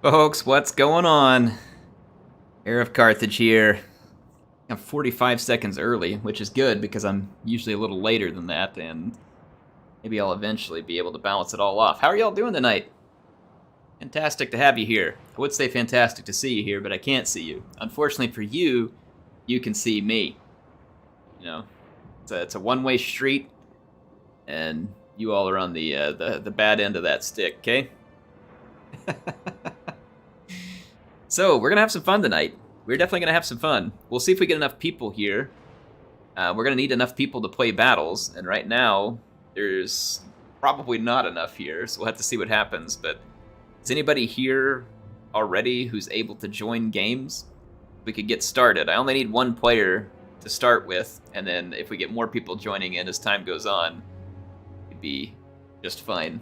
Folks, what's going on? HeirofCarthage here. I'm 45 seconds early, which is good because I'm usually a little later than that, and maybe I'll eventually be able to balance it all off. How are y'all doing tonight? Fantastic to have you here. I would say fantastic to see you here, but I can't see you. Unfortunately for you, you can see me. You know, it's a one-way street, and you all are on the bad end of that stick. Okay. So, we're going to have some fun tonight. We're definitely going to have some fun. We'll see if we get enough people here. We're going to need enough people to play battles, and right now, there's probably not enough here, so we'll have to see what happens. But is anybody here already who's able to join games? We could get started. I only need one player to start with, and then if we get more people joining in as time goes on, it'd be just fine.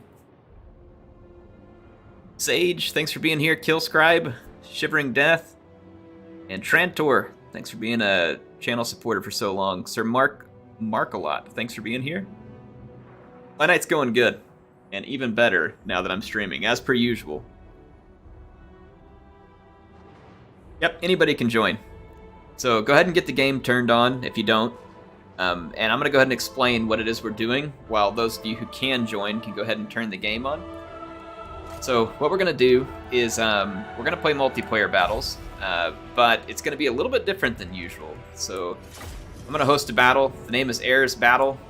Sage, thanks for being here. Killscribe, Shivering Death, and Trantor, thanks for being a channel supporter for so long. Sir Mark-a-lot, thanks for being here. My night's going good, and even better now that I'm streaming, as per usual. Yep, anybody can join. So go ahead and get the game turned on if you don't. And I'm going to go ahead and explain what it is we're doing, while those of you who can join can go ahead and turn the game on. So what we're going to do is we're going to play multiplayer battles, but it's going to be a little bit different than usual. So I'm going to host a battle. The name is Aries Battle.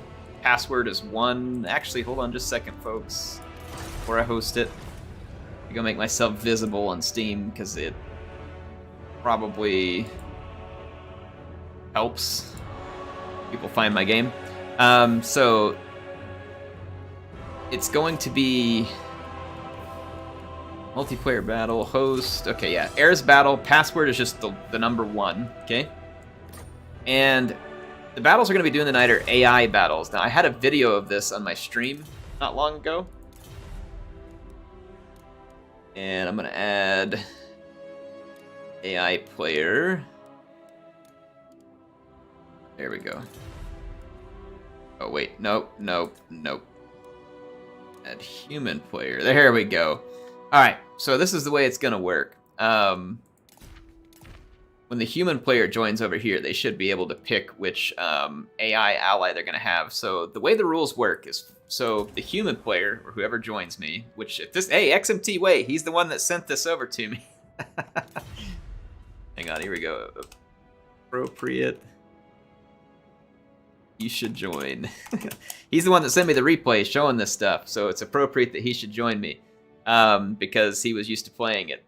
Password is 1. Actually, hold on just a second, folks. Before I host it, I'm going to make myself visible on Steam because it probably helps people find my game. So it's going to be multiplayer battle, host. Okay, yeah. Aries Battle, password is just the number 1, okay? And the battles we're going to be doing tonight are AI battles. Now, I had a video of this on my stream not long ago. And I'm going to add AI player. There we go. Oh, wait. Nope, nope, nope. Add human player. There we go. Alright, so this is the way it's going to work. When the human player joins over here, they should be able to pick which AI ally they're going to have. So the way the rules work is, so the human player, or whoever joins me, which if this, hey, XMT Way, he's the one that sent this over to me. Hang on, here we go. Appropriate. You should join. He's the one that sent me the replay showing this stuff, so it's appropriate that he should join me. Because he was used to playing it.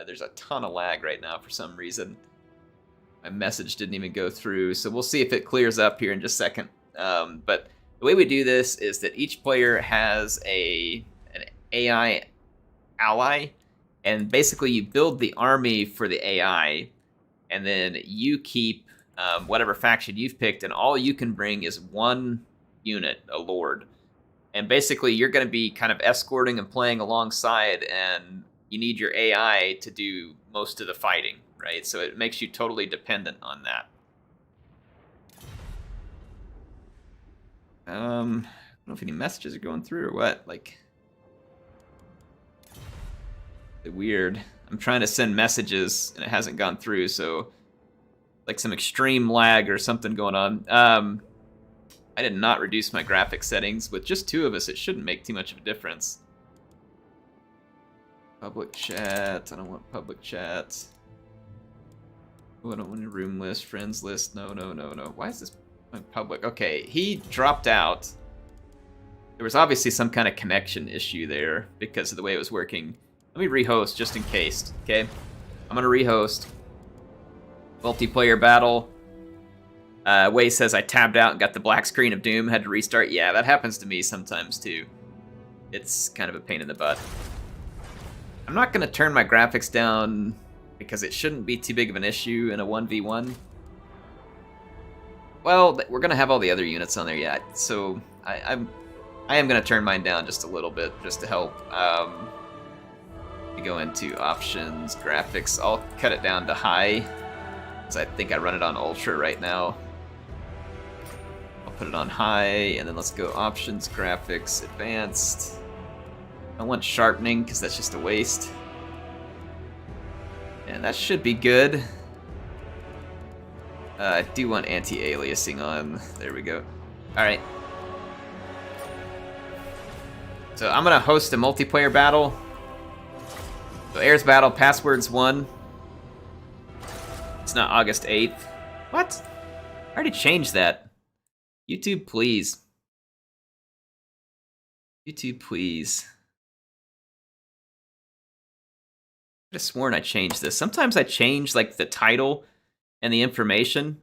There's a ton of lag right now for some reason. My message didn't even go through, so we'll see if it clears up here in just a second. But the way we do this is that each player has an AI ally, and basically you build the army for the AI, and then you keep whatever faction you've picked, and all you can bring is one unit, a lord. And basically, you're going to be kind of escorting and playing alongside, and you need your AI to do most of the fighting, right? So it makes you totally dependent on that. I don't know if any messages are going through or what. Like, weird. I'm trying to send messages, and it hasn't gone through, so like some extreme lag or something going on. I did not reduce my graphic settings. With just 2 of us, it shouldn't make too much of a difference. Public chat. I don't want public chat. Oh, I don't want a room list, friends list. No, no, no, no. Why is this public? Okay, he dropped out. There was obviously some kind of connection issue there because of the way it was working. Let me rehost just in case, okay? I'm going to rehost. Multiplayer battle. Way says I tabbed out and got the black screen of doom, had to restart. Yeah, that happens to me sometimes too. It's kind of a pain in the butt. I'm not going to turn my graphics down because it shouldn't be too big of an issue in a 1v1. Well, we're going to have all the other units on there yet, so I am going to turn mine down just a little bit just to help. We go into options, graphics. I'll cut it down to high because I think I run it on ultra right now. Put it on high, and then let's go options, graphics, advanced. I want sharpening because that's just a waste. And that should be good. I do want anti-aliasing on. There we go. Alright. So I'm going to host a multiplayer battle. So Airs battle, passwords 1. It's not August 8th. What? I already changed that. YouTube, please. YouTube, please. I could have sworn I changed this. Sometimes I change like the title and the information,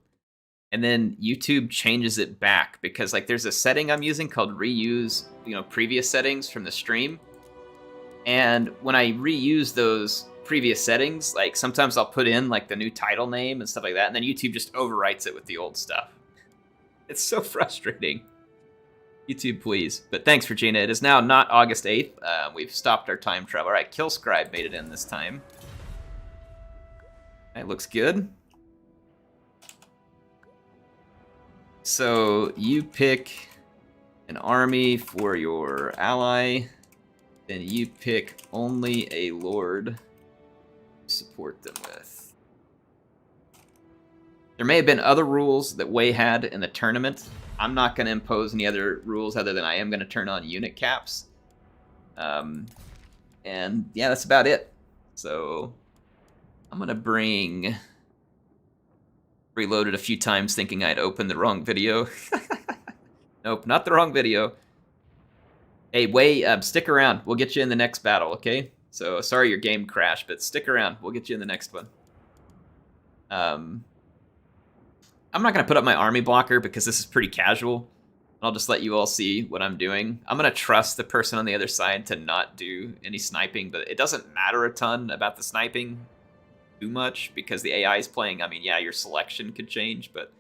and then YouTube changes it back because like there's a setting I'm using called reuse, previous settings from the stream. And when I reuse those previous settings, like sometimes I'll put in like the new title name and stuff like that, and then YouTube just overwrites it with the old stuff. It's so frustrating. YouTube, please. But thanks, Regina. It is now not August 8th. We've stopped our time travel. All right, Killscribe made it in this time. That looks good. So you pick an army for your ally, then you pick only a lord to support them with. There may have been other rules that Wei had in the tournament. I'm not going to impose any other rules other than I am going to turn on unit caps. And yeah, that's about it. So I'm going to bring... Reloaded a few times thinking I'd opened the wrong video. Nope, not the wrong video. Hey, Wei, stick around. We'll get you in the next battle, okay? So, sorry your game crashed, but stick around. We'll get you in the next one. I'm not going to put up my army blocker because this is pretty casual. I'll just let you all see what I'm doing. I'm going to trust the person on the other side to not do any sniping, but it doesn't matter a ton about the sniping too much because the AI is playing. I mean, yeah, your selection could change, but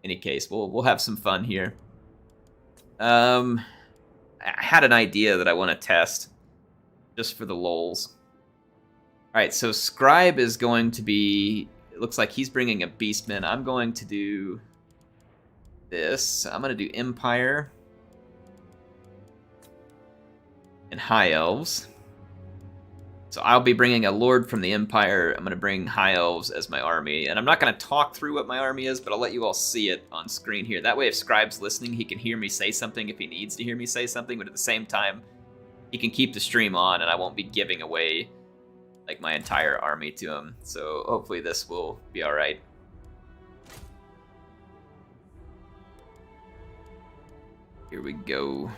in any case, we'll have some fun here. I had an idea that I want to test just for the lulz. All right, so Scribe is going to be... It looks like he's bringing a Beastman. I'm going to do this. I'm going to do Empire and High Elves. So I'll be bringing a Lord from the Empire. I'm going to bring High Elves as my army. And I'm not going to talk through what my army is, but I'll let you all see it on screen here. That way if Scribe's listening, he can hear me say something if he needs to hear me say something. But at the same time, he can keep the stream on and I won't be giving away like my entire army to him. So hopefully this will be all right. Here we go.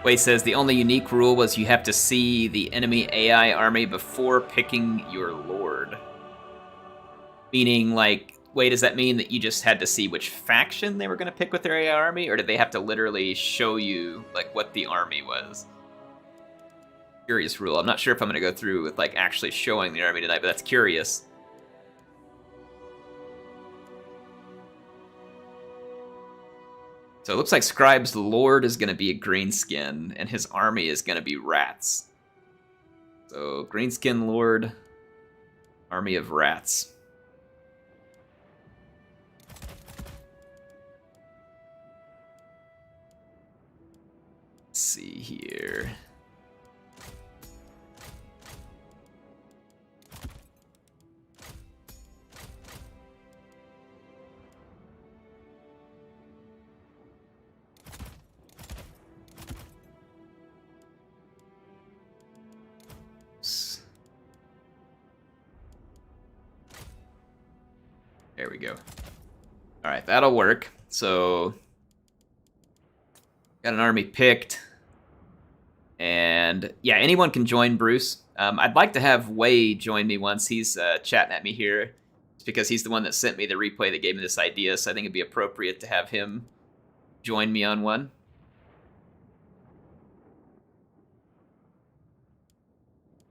Wei says the only unique rule was you have to see the enemy AI army before picking your lord. Meaning, like, Wei, does that mean that you just had to see which faction they were going to pick with their AI army, or did they have to literally show you, like, what the army was? Curious rule. I'm not sure if I'm going to go through with, like, actually showing the army tonight, but that's curious. So it looks like Scribe's Lord is going to be a greenskin, and his army is going to be rats. So, greenskin Lord, army of rats. Let's see here. There we go. All right, that'll work. So, got an army picked. And yeah, anyone can join Bruce. I'd like to have Wei join me once. He's chatting at me here. It's because he's the one that sent me the replay that gave me this idea, so I think it'd be appropriate to have him join me on one.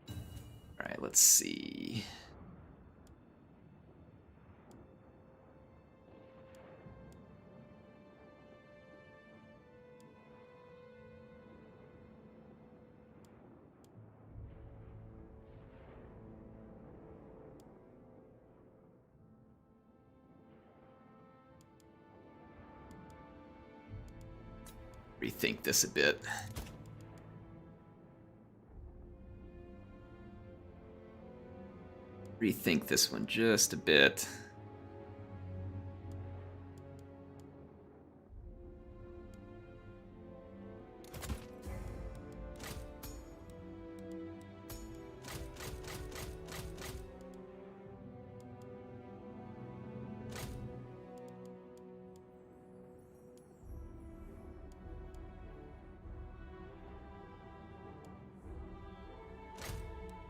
All right, let's see. Rethink this a bit. Rethink this one just a bit.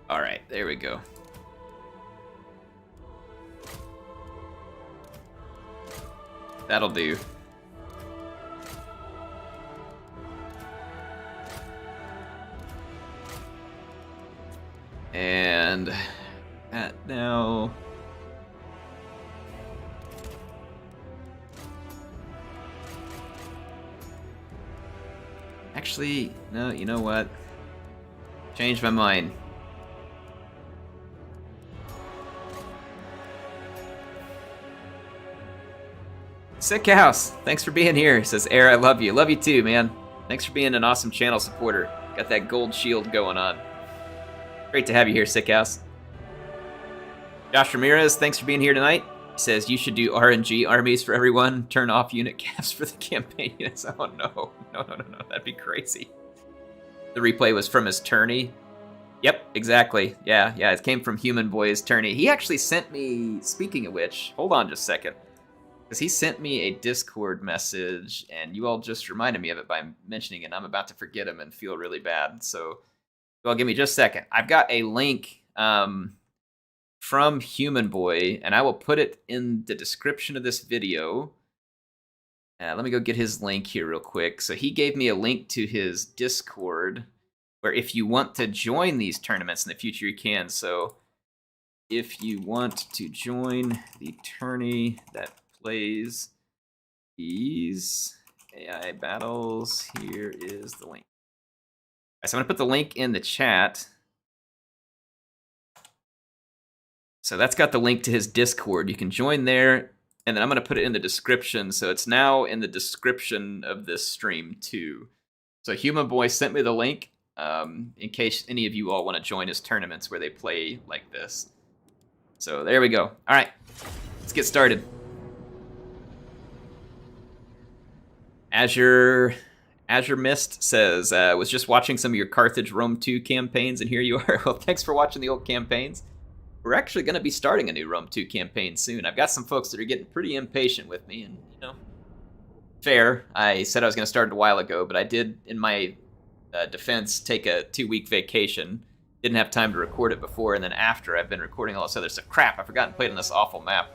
All right, there we go. That'll do. And that now. Actually, no, you know what? Changed my mind. Sick House, thanks for being here. Says Air, I love you. Love you too, man. Thanks for being an awesome channel supporter. Got that gold shield going on. Great to have you here, Sick House. Josh Ramirez, thanks for being here tonight. He says you should do RNG armies for everyone. Turn off unit caps for the campaign units. Oh no, no, that'd be crazy. The replay was from his tourney. Yep, exactly. Yeah, it came from Human Boy's tourney. He actually sent me, speaking of which, hold on just a second. Because he sent me a Discord message, and you all just reminded me of it by mentioning it, and I'm about to forget him and feel really bad. So, well, give me just a second. I've got a link from Human Boy, and I will put it in the description of this video. Let me go get his link here real quick. So he gave me a link to his Discord, where if you want to join these tournaments in the future, you can. So if you want to join the tourney that plays these AI battles, here is the link. All right, so I'm going to put the link in the chat. So that's got the link to his Discord. You can join there, and then I'm going to put it in the description. So it's now in the description of this stream too. So Human Boy sent me the link in case any of you all want to join his tournaments where they play like this. So there we go. All right, let's get started. Azure Mist says, was just watching some of your Carthage Rome 2 campaigns, and here you are. Well, thanks for watching the old campaigns. We're actually going to be starting a new Rome 2 campaign soon. I've got some folks that are getting pretty impatient with me, and, you know, fair. I said I was going to start it a while ago, but I did, in my defense, take a 2-week vacation. Didn't have time to record it before, and then after, I've been recording all this other stuff. Crap, I forgot to play it on this awful map.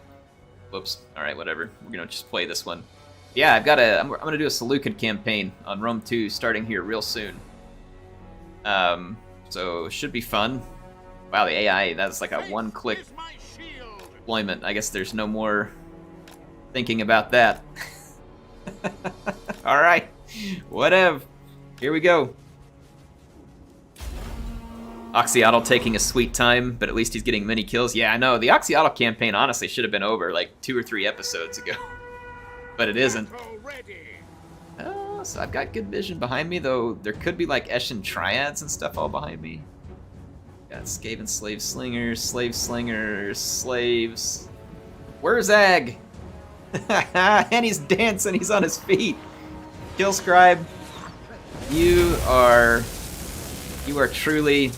Whoops. All right, whatever. We're going to just play this one. Yeah, I'm going to do a Seleucid campaign on Rome 2 starting here real soon. So should be fun. Wow, the AI, that's like a one-click deployment. I guess there's no more thinking about that. All right, whatever. Here we go. Oxyotl taking a sweet time, but at least he's getting many kills. Yeah, I know. The Oxyotl campaign honestly should have been over like 2 or 3 episodes ago. But it isn't. So I've got good vision behind me, though there could be like Eshin Triads and stuff all behind me. Got Skaven Slave Slingers, slaves. Werzag! And he's dancing, he's on his feet. Killscribe, you are truly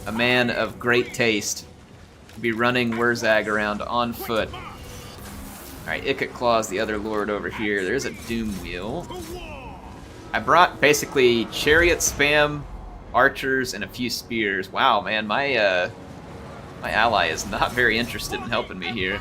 a man of great taste to be running Werzag around on foot. Alright, Ikit Claw's the other lord over here. There's a Doom Wheel. I brought basically chariot spam, archers, and a few spears. Wow, man, my My ally is not very interested in helping me here.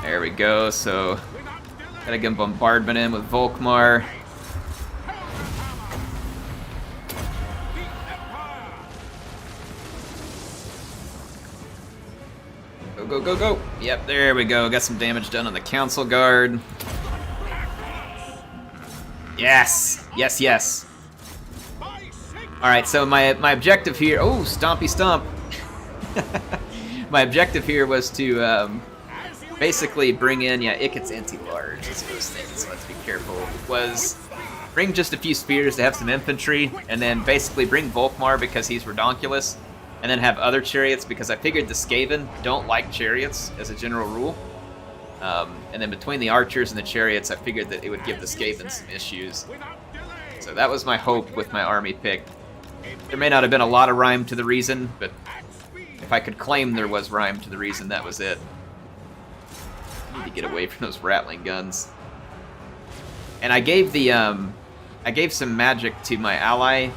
There we go, so gotta get bombardment in with Volkmar. Go, go, go, go! Yep, there we go. Got some damage done on the Council Guard. Yes! Yes, yes. Alright, so my objective here... Oh, stompy stomp! My objective here was to basically bring in... Yeah, it gets anti-large. It's those things, so let's be careful. Was bring just a few spears to have some infantry, and then basically bring Volkmar because he's redonkulous, and then have other chariots because I figured the Skaven don't like chariots as a general rule. And then between the archers and the chariots, I figured that it would give the Skaven some issues. So that was my hope with my army pick. There may not have been a lot of rhyme to the reason, but if I could claim there was rhyme to the reason, that was it. I need to get away from those Rattling guns. And I gave the I gave some magic to my ally.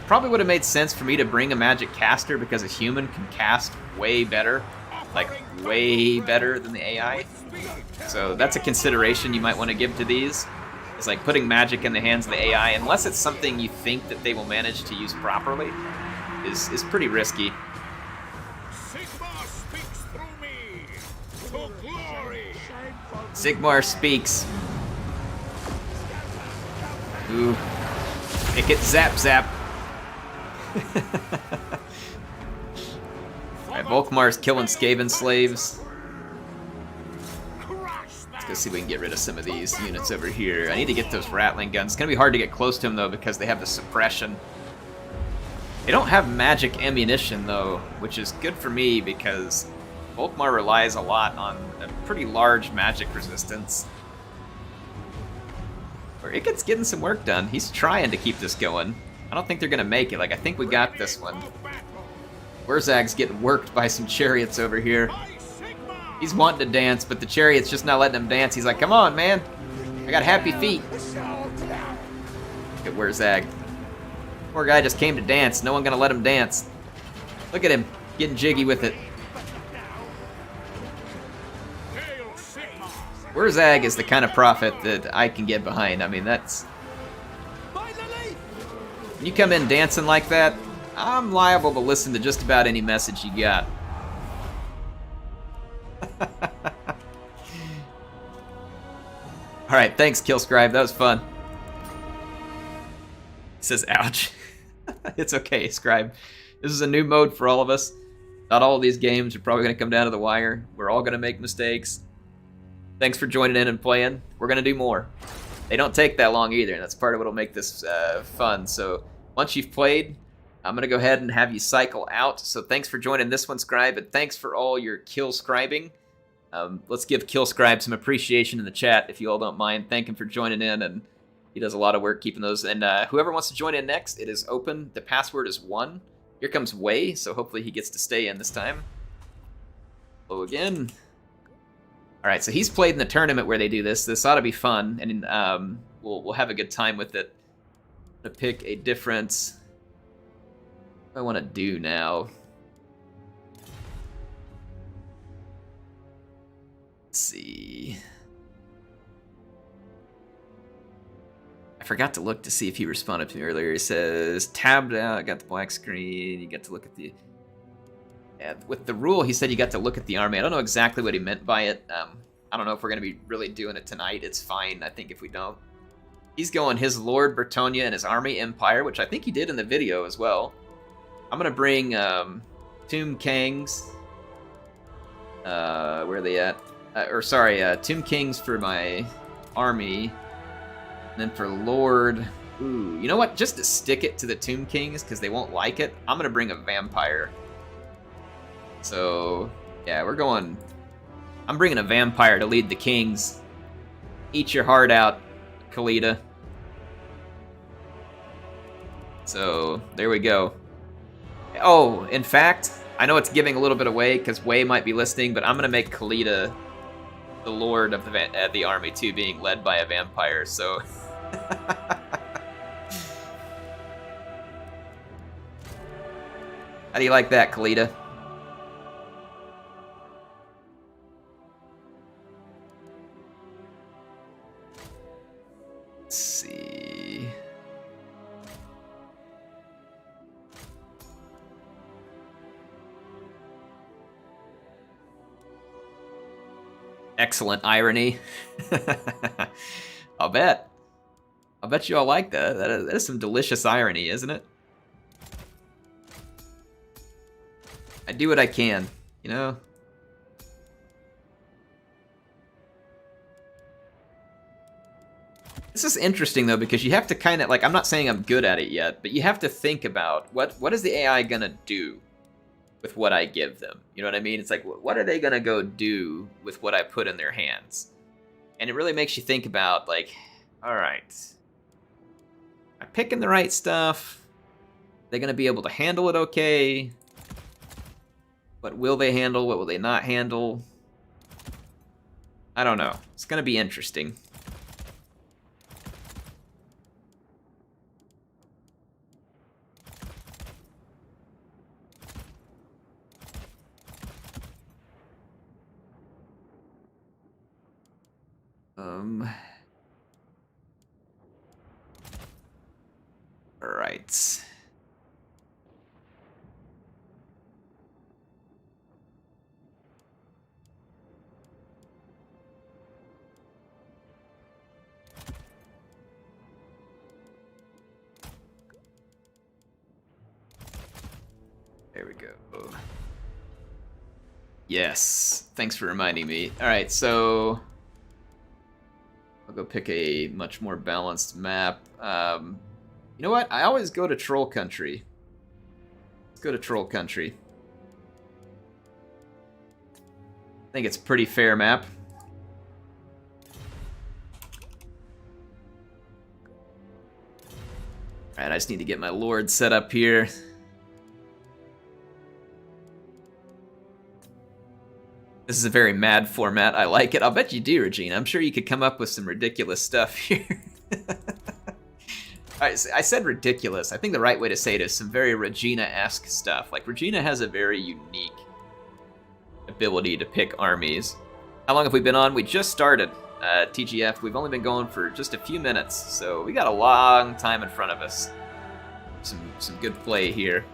Probably would have made sense for me to bring a magic caster because a human can cast way better. Like, way better than the AI. So that's a consideration you might want to give to these. It's like putting magic in the hands of the AI, unless it's something you think that they will manage to use properly, is pretty risky. Sigmar speaks. Ooh. Make it zap zap. Alright, Volkmar's killing Skaven slaves. Let's go see if we can get rid of some of these units over here. I need to get those Rattling guns. It's going to be hard to get close to them, though, because they have the suppression. They don't have magic ammunition, though, which is good for me, because Volkmar relies a lot on a pretty large magic resistance. Or Iket's getting some work done. He's trying to keep this going. I don't think they're going to make it. Like, I think we got this one. Werzag's getting worked by some chariots over here. He's wanting to dance, but the chariot's just not letting him dance. He's like, come on, man. I got happy feet. Look at Werzag. Poor guy just came to dance. No one going to let him dance. Look at him, getting jiggy with it. Werzag is the kind of prophet that I can get behind. I mean, that's... When you come in dancing like that, I'm liable to listen to just about any message you got. Alright, thanks, Killscribe. That was fun. It says, ouch. It's okay, Scribe. This is a new mode for all of us. Not all of these games are probably going to come down to the wire. We're all going to make mistakes. Thanks for joining in and playing. We're going to do more. They don't take that long either, and that's part of what will make this fun. So once you've played, I'm going to go ahead and have you cycle out. So thanks for joining this one, Scribe, and thanks for all your kill scribing. Let's give Killscribe some appreciation in the chat, if you all don't mind. Thank him for joining in, and he does a lot of work keeping those. And whoever wants to join in next, it is open. The password is 1. Here comes Way, so hopefully he gets to stay in this time. Hello again. All right, so he's played in the tournament where they do this. This ought to be fun, and we'll have a good time with it. I'm gonna pick a different... What do I want to do now? Let's see. I forgot to look to see if he responded to me earlier. He says, tabbed out, I got the black screen, you got to look at the... Yeah, with the rule, he said you got to look at the army. I don't know exactly what he meant by it. I don't know if we're going to be really doing it tonight. It's fine, I think, if we don't. He's going his Lord Bretonia and his army empire, which I think he did in the video as well. I'm going to bring Tomb Kings. Where are they at? Tomb Kings for my army. And then for Lord... Ooh, you know what? Just to stick it to the Tomb Kings, because they won't like it, I'm going to bring a vampire. So, yeah, we're going... I'm bringing a vampire to lead the kings. Eat your heart out, Khalida. So, there we go. Oh, in fact, I know it's giving a little bit away because Way might be listening, but I'm going to make Khalida the lord of the army too being led by a vampire. So. How do you like that, Kalita? Let's see. Excellent irony. I'll bet. I'll bet you all like that. That is some delicious irony, isn't it? I do what I can, you know? This is interesting, though, because you have to kind of, like, I'm not saying I'm good at it yet, but you have to think about what is the AI gonna do with what I give them? You know what I mean? It's like, what are they gonna go do with what I put in their hands? And it really makes you think about, like, all right, am I picking the right stuff? Are they gonna be able to handle it okay? What will they handle? What will they not handle? I don't know. It's gonna be interesting. All right. There we go. Yes. Thanks for reminding me. All right, so I'll go pick a much more balanced map. You know what? I always go to Troll Country. Let's go to Troll Country. I think it's a pretty fair map. Alright, I just need to get my Lord set up here. This is a very mad format. I like it. I'll bet you do, Regina. I'm sure you could come up with some ridiculous stuff here. I said ridiculous. I think the right way to say it is some very Regina-esque stuff. Like, Regina has a very unique ability to pick armies. How long have we been on? We just started TGF. We've only been going for just a few minutes, so we got a long time in front of us. Some good play here.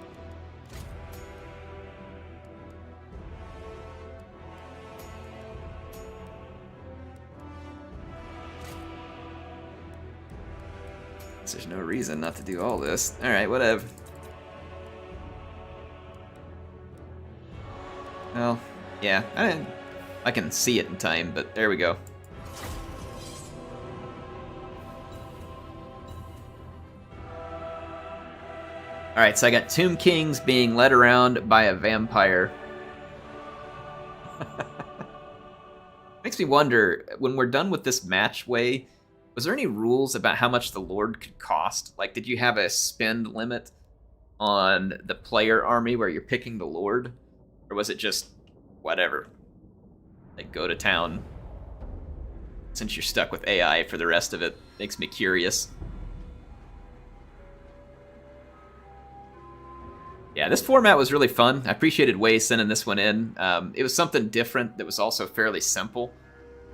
There's no reason not to do all this. Alright, whatever. Well, yeah, I can see it in time, but there we go. Alright, so I got Tomb Kings being led around by a vampire. Makes me wonder, when we're done with this match way, was there any rules about how much the Lord could cost? Like, did you have a spend limit on the player army where you're picking the Lord? Or was it just whatever? Like, go to town. Since you're stuck with AI for the rest of it. Makes me curious. Yeah, this format was really fun. I appreciated Wei sending this one in. It was something different that was also fairly simple.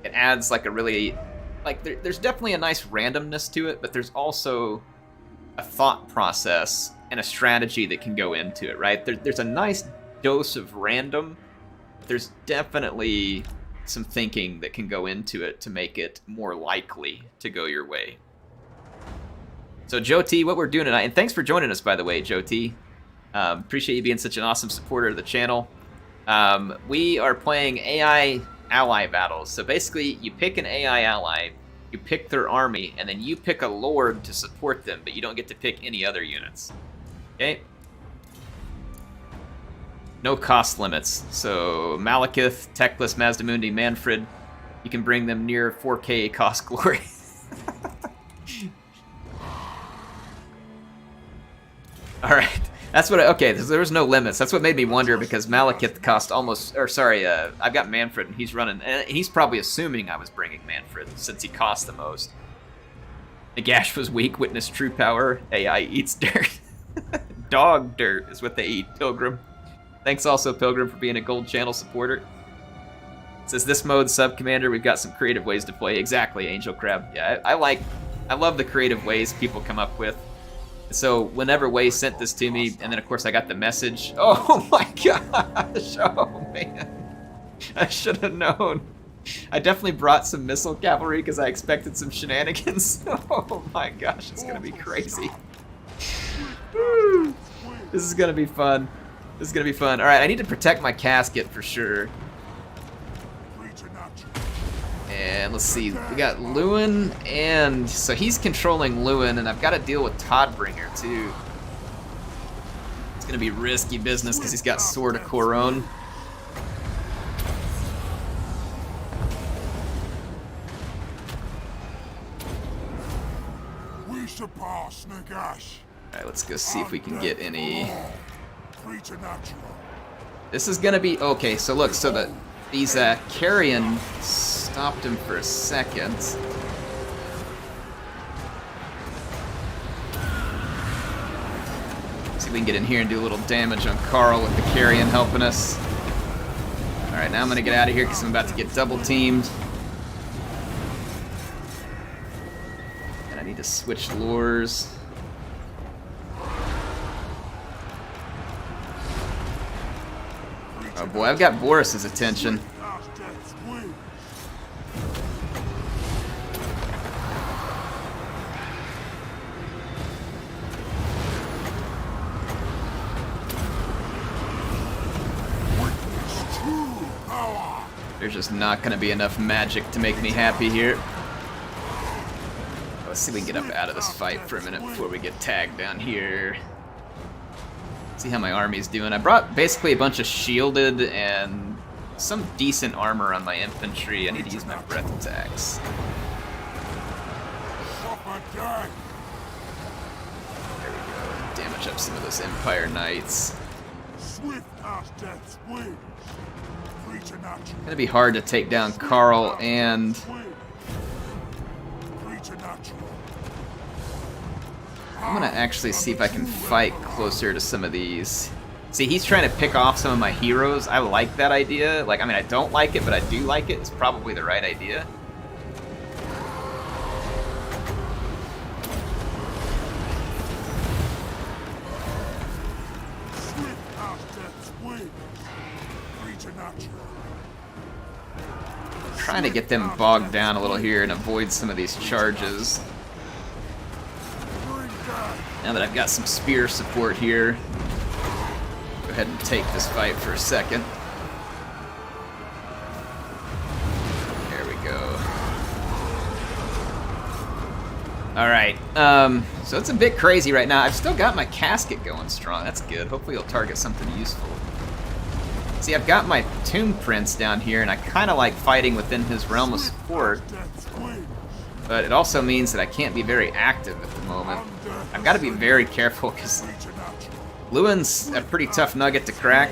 It adds like a really... Like, there's definitely a nice randomness to it, but there's also a thought process and a strategy that can go into it, right? There's a nice dose of random, but there's definitely some thinking that can go into it to make it more likely to go your way. So, Joe T, what we're doing tonight, and thanks for joining us, by the way, Joe T. Appreciate you being such an awesome supporter of the channel. We are playing AI ally battles. So basically, you pick an AI ally, you pick their army, and then you pick a lord to support them, but you don't get to pick any other units. Okay? No cost limits. So Malekith, Teclis, Mazdamundi, Manfred, you can bring them near 4K cost glory. Alright. That's what. Okay, there was no limits. That's what made me wonder because Malekith cost almost. Or sorry, I've got Manfred and he's running. And he's probably assuming I was bringing Manfred since he cost the most. Nagash was weak. Witness true power. AI eats dirt. Dog dirt is what they eat. Pilgrim. Thanks also, Pilgrim, for being a gold channel supporter. It says this mode sub commander. We've got some creative ways to play. Exactly, Angel Crab. Yeah, I love the creative ways people come up with. So whenever Way sent this to me, and then of course I got the message. Oh my gosh! Oh man, I should have known. I definitely brought some missile cavalry because I expected some shenanigans. Oh my gosh, it's gonna be crazy. Woo. This is gonna be fun. This is gonna be fun. All right, I need to protect my casket for sure. And let's see, we got Lewin, and so he's controlling Lewin, and I've got to deal with Toddbringer too. It's gonna be risky business because he's got Sword of Coron. We surpass Nagash. All right, let's go see if we can get any. This is gonna be okay. So look, so these Carrion stopped him for a second. See if we can get in here and do a little damage on Carl with the Carrion helping us. Alright, now I'm gonna get out of here because I'm about to get double teamed. And I need to switch lures. Oh boy, I've got Boris's attention. There's just not going to be enough magic to make me happy here. Let's see if we can get up out of this fight for a minute before we get tagged down here. See how my army's doing. I brought basically a bunch of shielded and some decent armor on my infantry. I need to use my breath attacks. There we go. Damage up some of those Empire Knights. It's gonna be hard to take down Carl and I'm gonna actually see if I can fight closer to some of these. See, he's trying to pick off some of my heroes. I like that idea. Like, I mean, I don't like it, but I do like it. It's probably the right idea. Trying to get them bogged down a little here and avoid some of these charges. Now that I've got some spear support here, go ahead and take this fight for a second. There we go. Alright, so it's a bit crazy right now. I've still got my casket going strong. That's good. Hopefully it'll target something useful. See, I've got my Tomb Prince down here, and I kind of like fighting within his realm of support. But it also means that I can't be very active at the moment. I've got to be very careful, because Lewin's a pretty tough nugget to crack.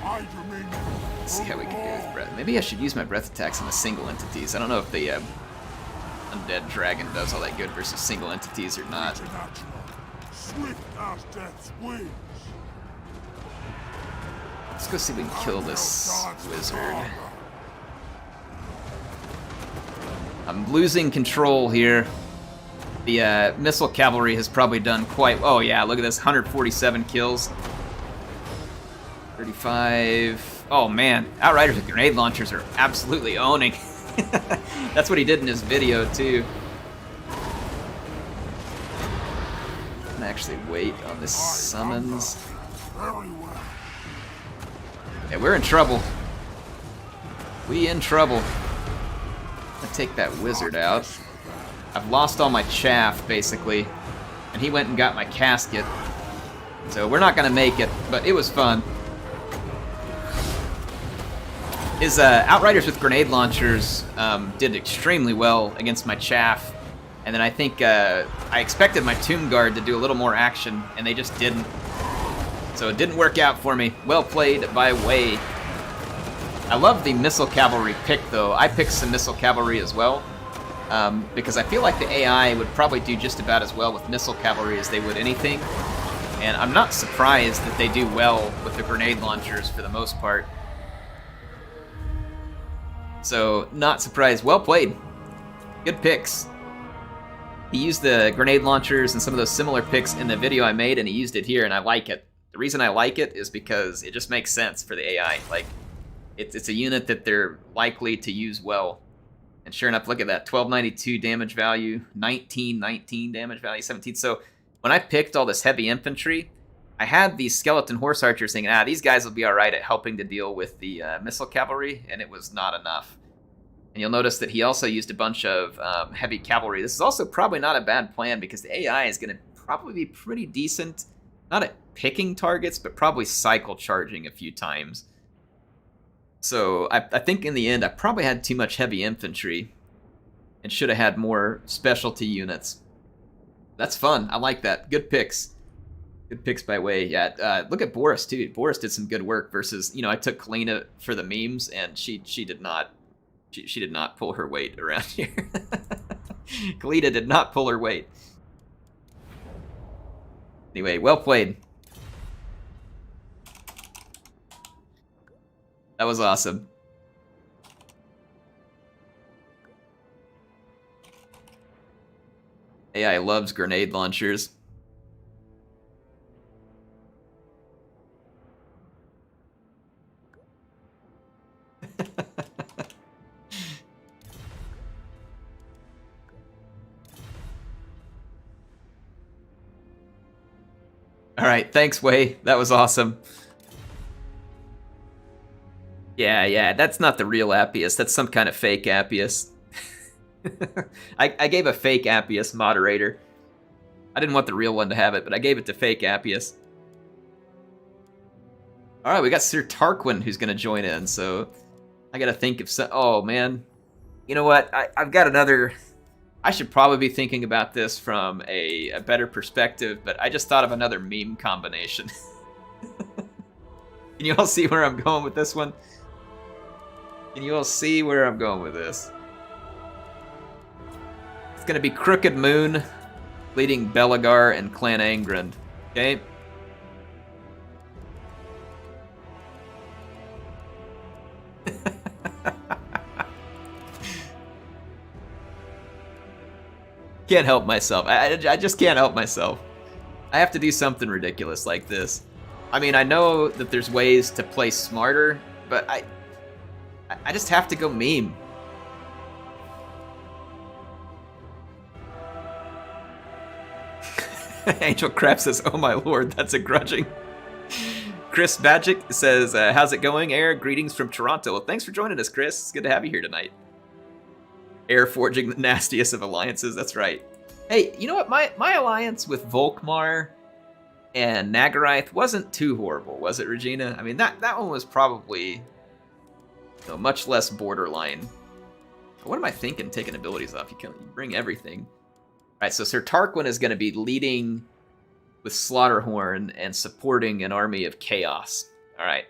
Let's see how we can do with breath. Maybe I should use my breath attacks on the single entities. I don't know if the Undead Dragon does all that good versus single entities or not. Let's go see if we can kill this wizard. I'm losing control here. The missile cavalry has probably done quite... Oh yeah, look at this, 147 kills. 35... Oh man, Outriders with grenade launchers are absolutely owning. That's what he did in his video too. I'm gonna actually wait on this summons. Yeah, we're in trouble. We in trouble. I'm gonna take that wizard out. I've lost all my chaff, basically. And he went and got my casket. So we're not gonna make it, but it was fun. His Outriders with grenade launchers did extremely well against my chaff. And then I think I expected my Tomb Guard to do a little more action, and they just didn't. So it didn't work out for me. Well played by Wei. I love the Missile Cavalry pick, though. I picked some Missile Cavalry as well, because I feel like the AI would probably do just about as well with Missile Cavalry as they would anything. And I'm not surprised that they do well with the grenade launchers for the most part. So, not surprised. Well played. Good picks. He used the grenade launchers and some of those similar picks in the video I made, and he used it here, and I like it. The reason I like it is because it just makes sense for the AI. Like, it's a unit that they're likely to use well. And sure enough, look at that. 1292 damage value, 1919 damage value, 17. So, when I picked all this heavy infantry, I had these skeleton horse archers thinking, these guys will be alright at helping to deal with the missile cavalry, and it was not enough. And you'll notice that he also used a bunch of heavy cavalry. This is also probably not a bad plan, because the AI is going to probably be pretty decent, not at picking targets, but probably cycle charging a few times. So I think in the end, I probably had too much heavy infantry and should have had more specialty units. That's fun. I like that. Good picks. Good picks by Wei. Yeah, look at Boris, too. Boris did some good work versus, I took Kalina for the memes, and she did not pull her weight around here. Kalina did not pull her weight. Anyway, well played. That was awesome. AI loves grenade launchers. Alright, thanks, Wei. That was awesome. Yeah, that's not the real Appius. That's some kind of fake Appius. I gave a fake Appius moderator. I didn't want the real one to have it, but I gave it to fake Appius. Alright, we got Sir Tarquin who's going to join in, so I got to think of some... Oh, man. You know what? I've got another... I should probably be thinking about this from a better perspective, but I just thought of another meme combination. Can you all see where I'm going with this one? Can you all see where I'm going with this? It's going to be Crooked Moon leading Belagar and Clan Angrand. Okay? Can't help myself. I just can't help myself. I have to do something ridiculous like this. I mean, I know that there's ways to play smarter, but I just have to go meme. Angel Crab says, "Oh my lord, that's a grudging." Chris Magic says, "How's it going, Air? Greetings from Toronto." Well, thanks for joining us, Chris. It's good to have you here tonight. Air forging the nastiest of alliances. That's right. Hey, you know what? My alliance with Volkmar and Nagarythe wasn't too horrible, was it, Regina? I mean, that one was probably much less borderline. What am I thinking? Taking abilities off. You bring everything. All right, so Sir Tarquin is going to be leading with Slaughterhorn and supporting an army of Chaos. All right.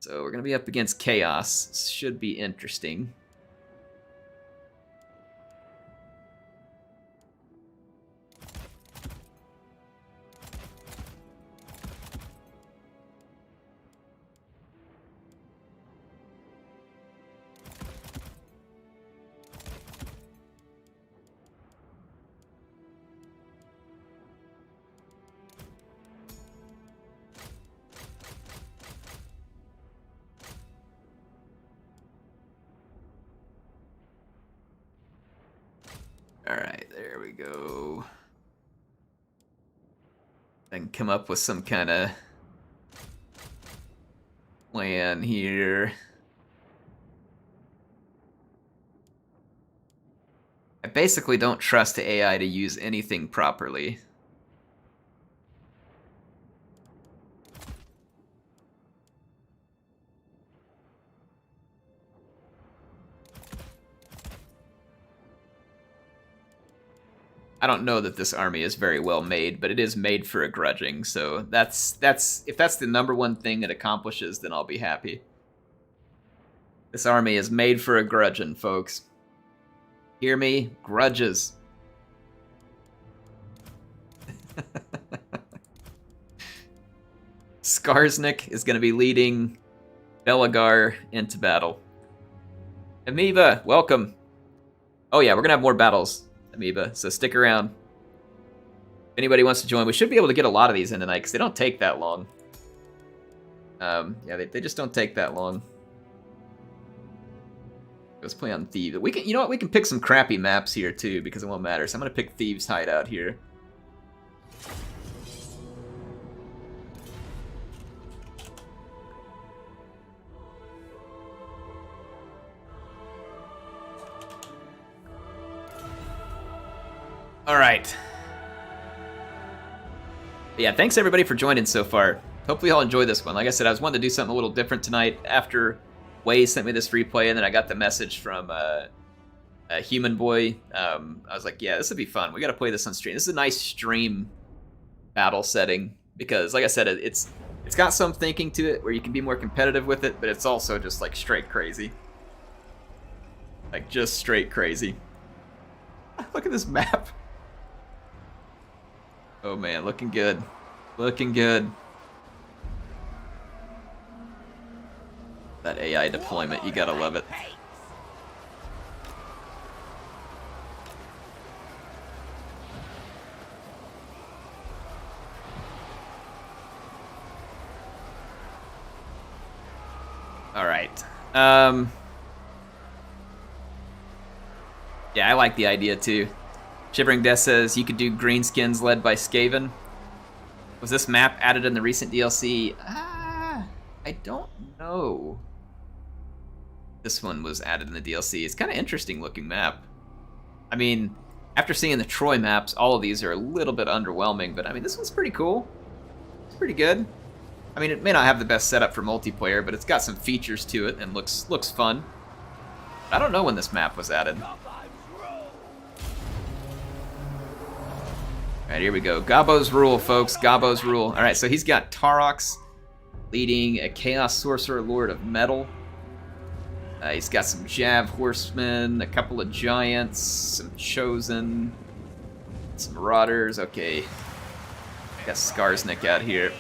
So we're going to be up against Chaos. This should be interesting. Alright, there we go. I can come up with some kind of plan here. I basically don't trust the AI to use anything properly. I don't know that this army is very well made, but it is made for a grudging. So that's if that's the number one thing it accomplishes, then I'll be happy. This army is made for a grudging, folks. Hear me? Grudges. Skarsnik is going to be leading Belagar into battle. Amoeba, welcome. Oh yeah, we're going to have more battles, Amoeba, so stick around. If anybody wants to join, we should be able to get a lot of these in tonight, because they don't take that long. Yeah, they just don't take that long. Let's play on Thieves. We can, you know what, we can pick some crappy maps here too, because it won't matter. So I'm going to pick Thieves Hideout here. Alright. Yeah, thanks everybody for joining so far. Hopefully y'all enjoy this one. Like I said, I was wanting to do something a little different tonight after Way sent me this replay, and then I got the message from a Human Boy. I was like, yeah, this would be fun. We got to play this on stream. This is a nice stream battle setting because, like I said, it's got some thinking to it where you can be more competitive with it, but it's also just like straight crazy. Like just straight crazy. Look at this map. Oh man, looking good. Looking good. That AI deployment, you gotta love it. Alright. Yeah, I like the idea too. Shivering Death says you could do greenskins led by Skaven. Was this map added in the recent DLC? I don't know. This one was added in the DLC. It's kind of interesting looking map. I mean, after seeing the Troy maps, all of these are a little bit underwhelming, but I mean, this one's pretty cool. It's pretty good. I mean, it may not have the best setup for multiplayer, but it's got some features to it and looks fun. I don't know when this map was added. Alright, here we go. Gabbo's Rule, folks. Gabbo's Rule. Alright, so he's got Tarox leading a Chaos Sorcerer Lord of Metal. He's got some Jav Horsemen, a couple of Giants, some Chosen, some Marauders. Okay. Got Skarsnik out here.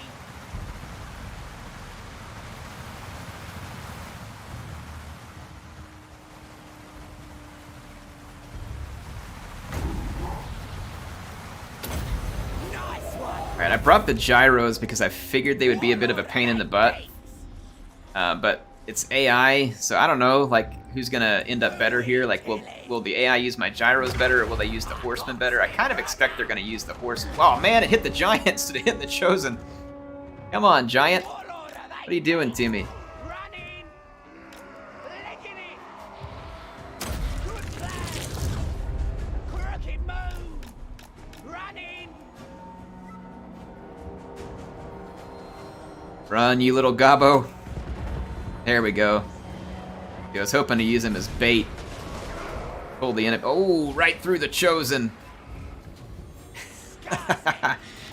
Alright, I brought the gyros because I figured they would be a bit of a pain in the butt. But it's AI, so I don't know, like, who's gonna end up better here? Like, will the AI use my gyros better, or will they use the horsemen better? I kind of expect they're gonna use the horse. Oh man, it hit the giant instead of hitting the chosen. Come on, giant. What are you doing to me? Run, you little gobbo. There we go. I was hoping to use him as bait. Pull the enemy. Oh, right through the chosen.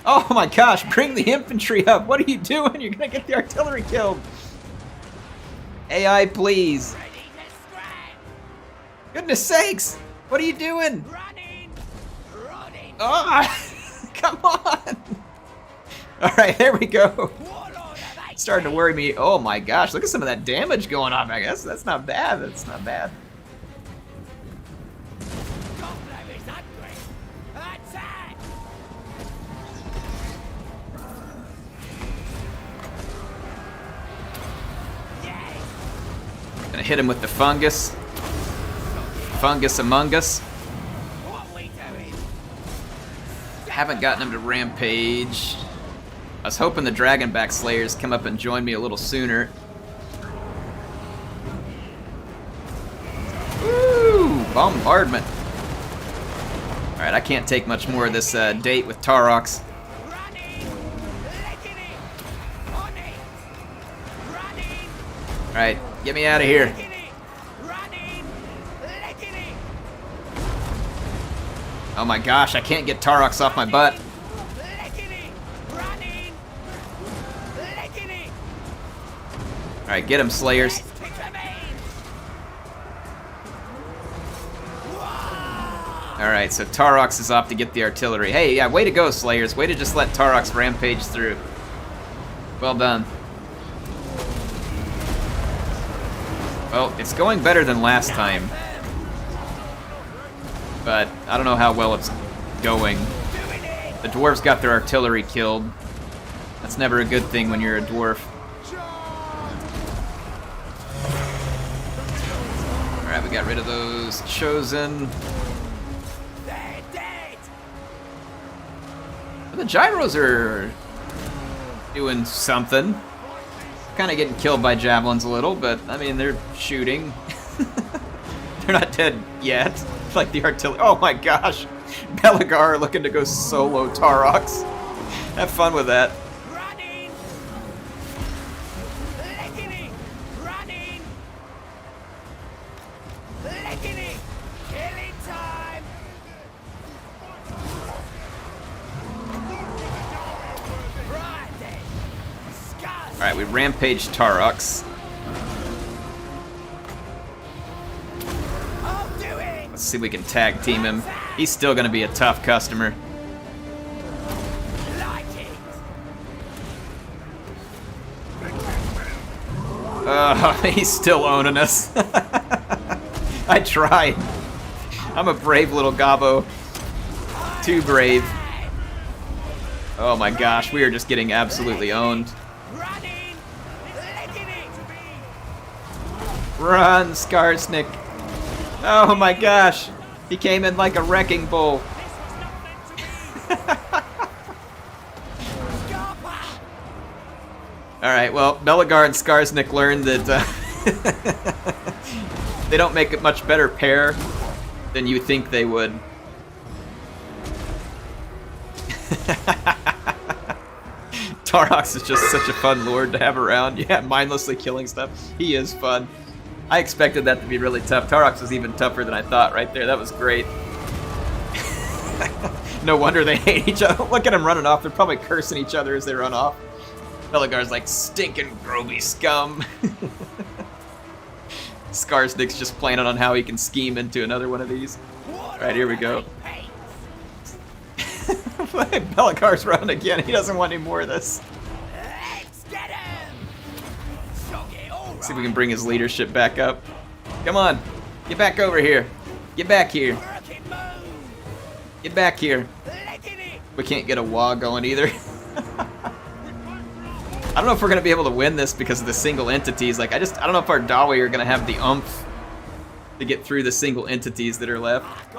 Oh my gosh, bring the infantry up. What are you doing? You're going to get the artillery killed. AI, please. Goodness sakes. What are you doing? Oh, come on. All right, there we go. Starting to worry me. Oh my gosh, look at some of that damage going on. I guess that's not bad. That's not bad. Gonna hit him with the fungus. Fungus among us. Haven't gotten him to rampage. I was hoping the Dragonback Slayers come up and join me a little sooner. Woo! Bombardment. Alright, I can't take much more of this date with Tarox. Alright, get me out of here. Oh my gosh, I can't get Tarox off my butt. Alright, get him, Slayers. Alright, so Tarox is off to get the artillery. Hey, yeah, way to go, Slayers. Way to just let Tarox rampage through. Well done. Well, it's going better than last time. But I don't know how well it's going. The dwarves got their artillery killed. That's never a good thing when you're a dwarf. Alright, we got rid of those chosen. The gyros are doing something. Kind of getting killed by javelins a little, but I mean, they're shooting. They're not dead yet. Like the artillery. Oh my gosh. Belagar looking to go solo Tarox. Have fun with that. Running! Lickety! Running! Lickety! Killing time! Friday! Scott! Alright, we rampage Tarox. Let's see if we can tag team him. He's still gonna be a tough customer. He's still owning us. I tried. I'm a brave little gobbo. Too brave. Oh my gosh, we are just getting absolutely owned. Run, Skarsnik. Oh my gosh. He came in like a wrecking bull. Alright, well, Belagar and Skarsnik learned that they don't make a much better pair than you think they would. Tarox is just such a fun lord to have around. Yeah, mindlessly killing stuff. He is fun. I expected that to be really tough. Tarox was even tougher than I thought right there. That was great. No wonder they hate each other. Look at them running off. They're probably cursing each other as they run off. Belagar's like, stinking groby scum. Skarsnik's just planning on how he can scheme into another one of these. Alright, here we go. Belagar's running again. He doesn't want any more of this. See if we can bring his leadership back up. Come on. Get back over here. Get back here. Get back here. We can't get a wah going either. I don't know if we're going to be able to win this because of the single entities. Like, I don't know if our Dawi are going to have the oomph to get through the single entities that are left.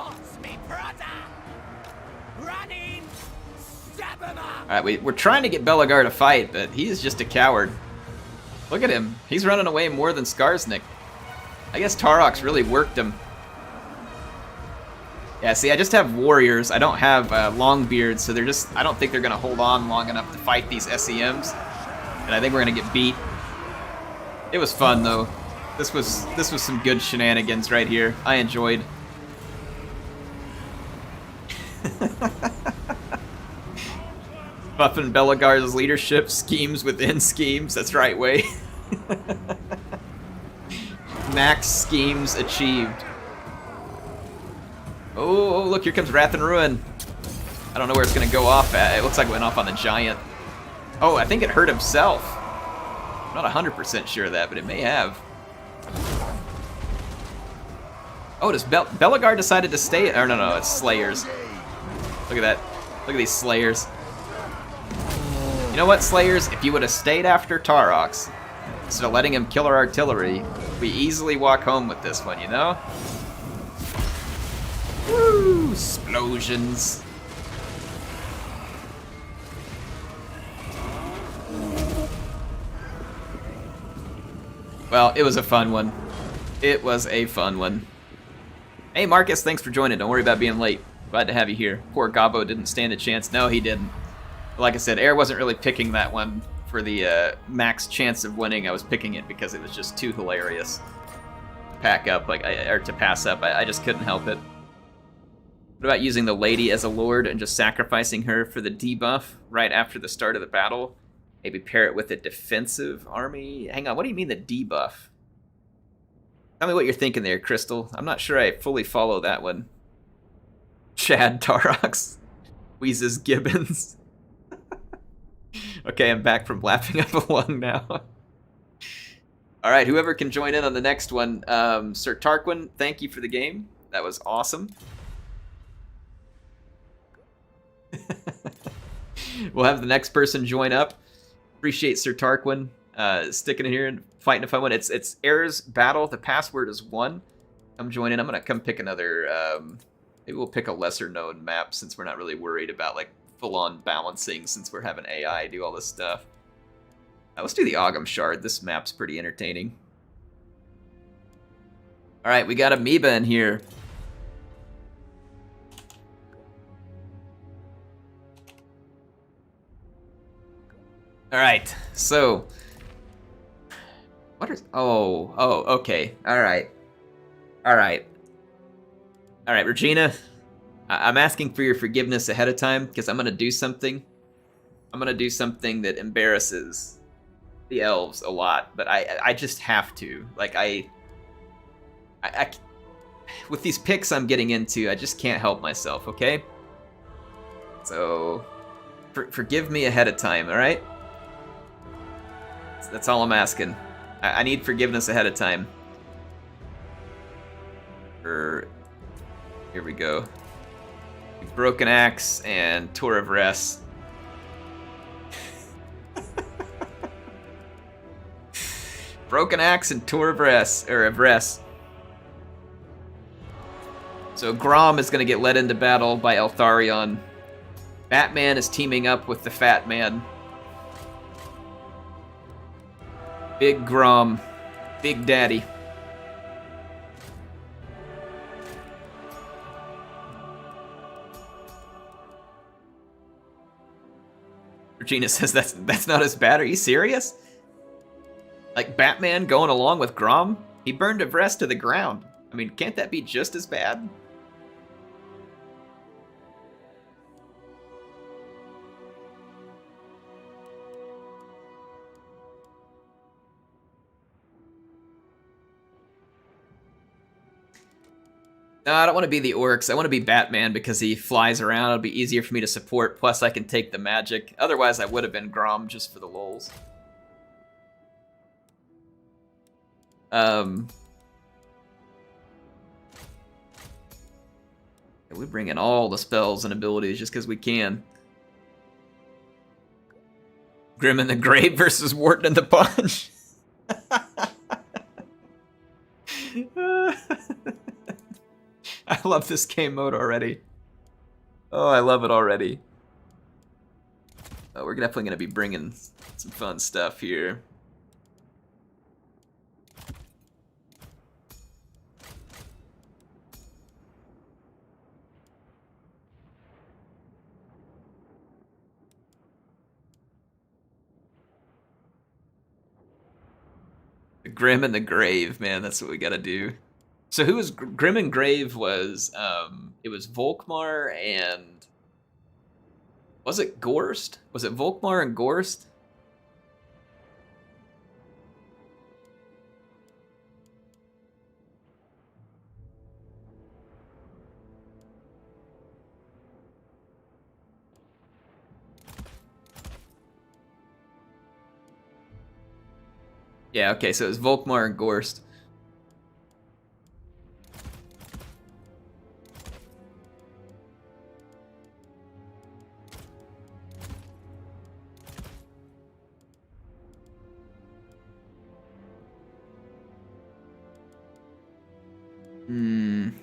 Alright, we're trying to get Belagar to fight, but he's just a coward. Look at him. He's running away more than Skarsnik. I guess Tarox really worked him. Yeah, see, I just have warriors. I don't have longbeards, so I don't think they're going to hold on long enough to fight these SEMs. And I think we're going to get beat. It was fun, though. This was some good shenanigans right here. I enjoyed. Buffing Belagar's leadership, schemes within schemes. That's right, way. Max schemes achieved. Oh, look, here comes Wrath and Ruin. I don't know where it's going to go off at. It looks like it went off on the giant. Oh, I think it hurt himself. I'm not 100% sure of that, but it may have. Oh, does Belagar decided to stay? Or no, it's Slayers. Look at that. Look at these Slayers. You know what, Slayers? If you would have stayed after Tarox, instead of letting him kill our artillery, we easily walk home with this one, you know? Woo! Explosions. Well, it was a fun one. It was a fun one. Hey, Marcus, thanks for joining. Don't worry about being late. Glad to have you here. Poor Gobbo didn't stand a chance. No, he didn't. Like I said, Air wasn't really picking that one for the max chance of winning. I was picking it because it was just too hilarious. Pack up, or to pass up. I just couldn't help it. What about using the lady as a lord and just sacrificing her for the debuff right after the start of the battle? Maybe pair it with a defensive army? Hang on, what do you mean the debuff? Tell me what you're thinking there, Crystal. I'm not sure I fully follow that one. Chad Tarox. Wheezes Gibbons. Okay, I'm back from lapping up a lung now. Alright, whoever can join in on the next one. Sir Tarquin, thank you for the game. That was awesome. We'll have the next person join up. Appreciate Sir Tarquin sticking in here and fighting a fun one. It's Aries Battle. The password is 1. Come join in. I'm gonna come pick another. Maybe we'll pick a lesser known map since we're not really worried about like full on balancing since we're having AI do all this stuff. Let's do the Ogham Shard. This map's pretty entertaining. All right, we got Amoeba in here. All right, so what is? Oh, okay. All right, Regina. I'm asking for your forgiveness ahead of time because I'm gonna do something. I'm gonna do something that embarrasses the elves a lot, but I just have to. Like I with these picks I'm getting into, I just can't help myself. Okay. So forgive me ahead of time. All right. That's all I'm asking. I need forgiveness ahead of time. Here we go. Broken Axe and Tour of Rest. Broken Axe and Tour of Rest, or of Rest. So Grom is going to get led into battle by Eltharion. Batman is teaming up with the Fat Man. Big Grom. Big Daddy. Regina says that's not as bad. Are you serious? Like Batman going along with Grom? He burned Everest to the ground. I mean, can't that be just as bad? No, I don't want to be the orcs. I want to be Batman because he flies around. It'll be easier for me to support. Plus, I can take the magic. Otherwise, I would have been Grom just for the lulz. We bring in all the spells and abilities just because we can. Grim in the Grave versus Wharton in the Punch. I love this game mode already. Oh, I love it already. Oh, we're definitely going to be bringing some fun stuff here. The Grim and the Grave, man, that's what we got to do. So who was Grim and Grave was, it was Volkmar and, was it Gorst? Was it Volkmar and Gorst? Yeah, okay, so it was Volkmar and Gorst.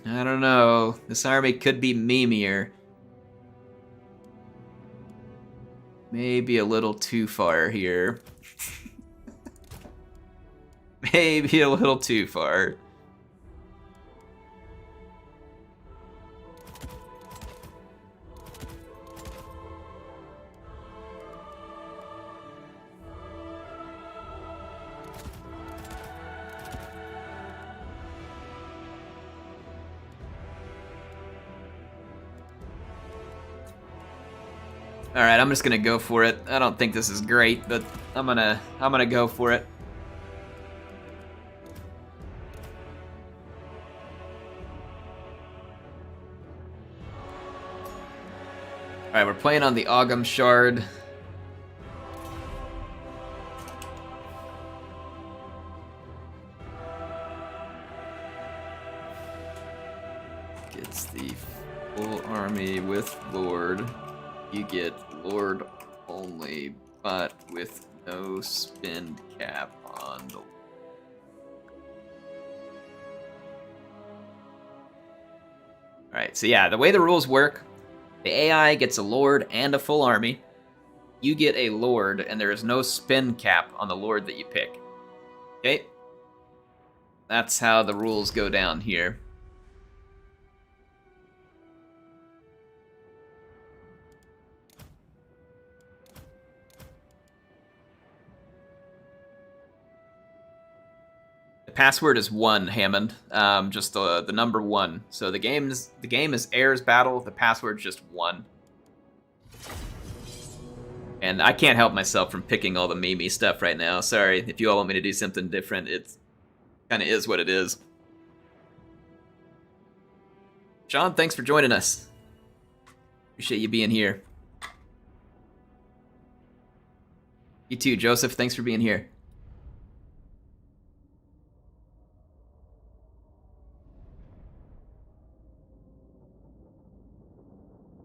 I don't know. This army could be memeier. Maybe a little too far here. Maybe a little too far. All right, I'm just gonna go for it. I don't think this is great, but I'm gonna go for it. All right, we're playing on the Ogham Shard. Gets the full army with Lord. You get Lord only, but with no spend cap on the... Alright, so yeah, the way the rules work, the AI gets a Lord and a full army. You get a Lord, and there is no spend cap on the Lord that you pick. Okay? That's how the rules go down here. Password is 1, Hammond. Just the number 1. So the game is Air's Battle. The password's just 1. And I can't help myself from picking all the meme stuff right now. Sorry if you all want me to do something different. It kind of is what it is. Sean, thanks for joining us. Appreciate you being here. You too, Joseph. Thanks for being here.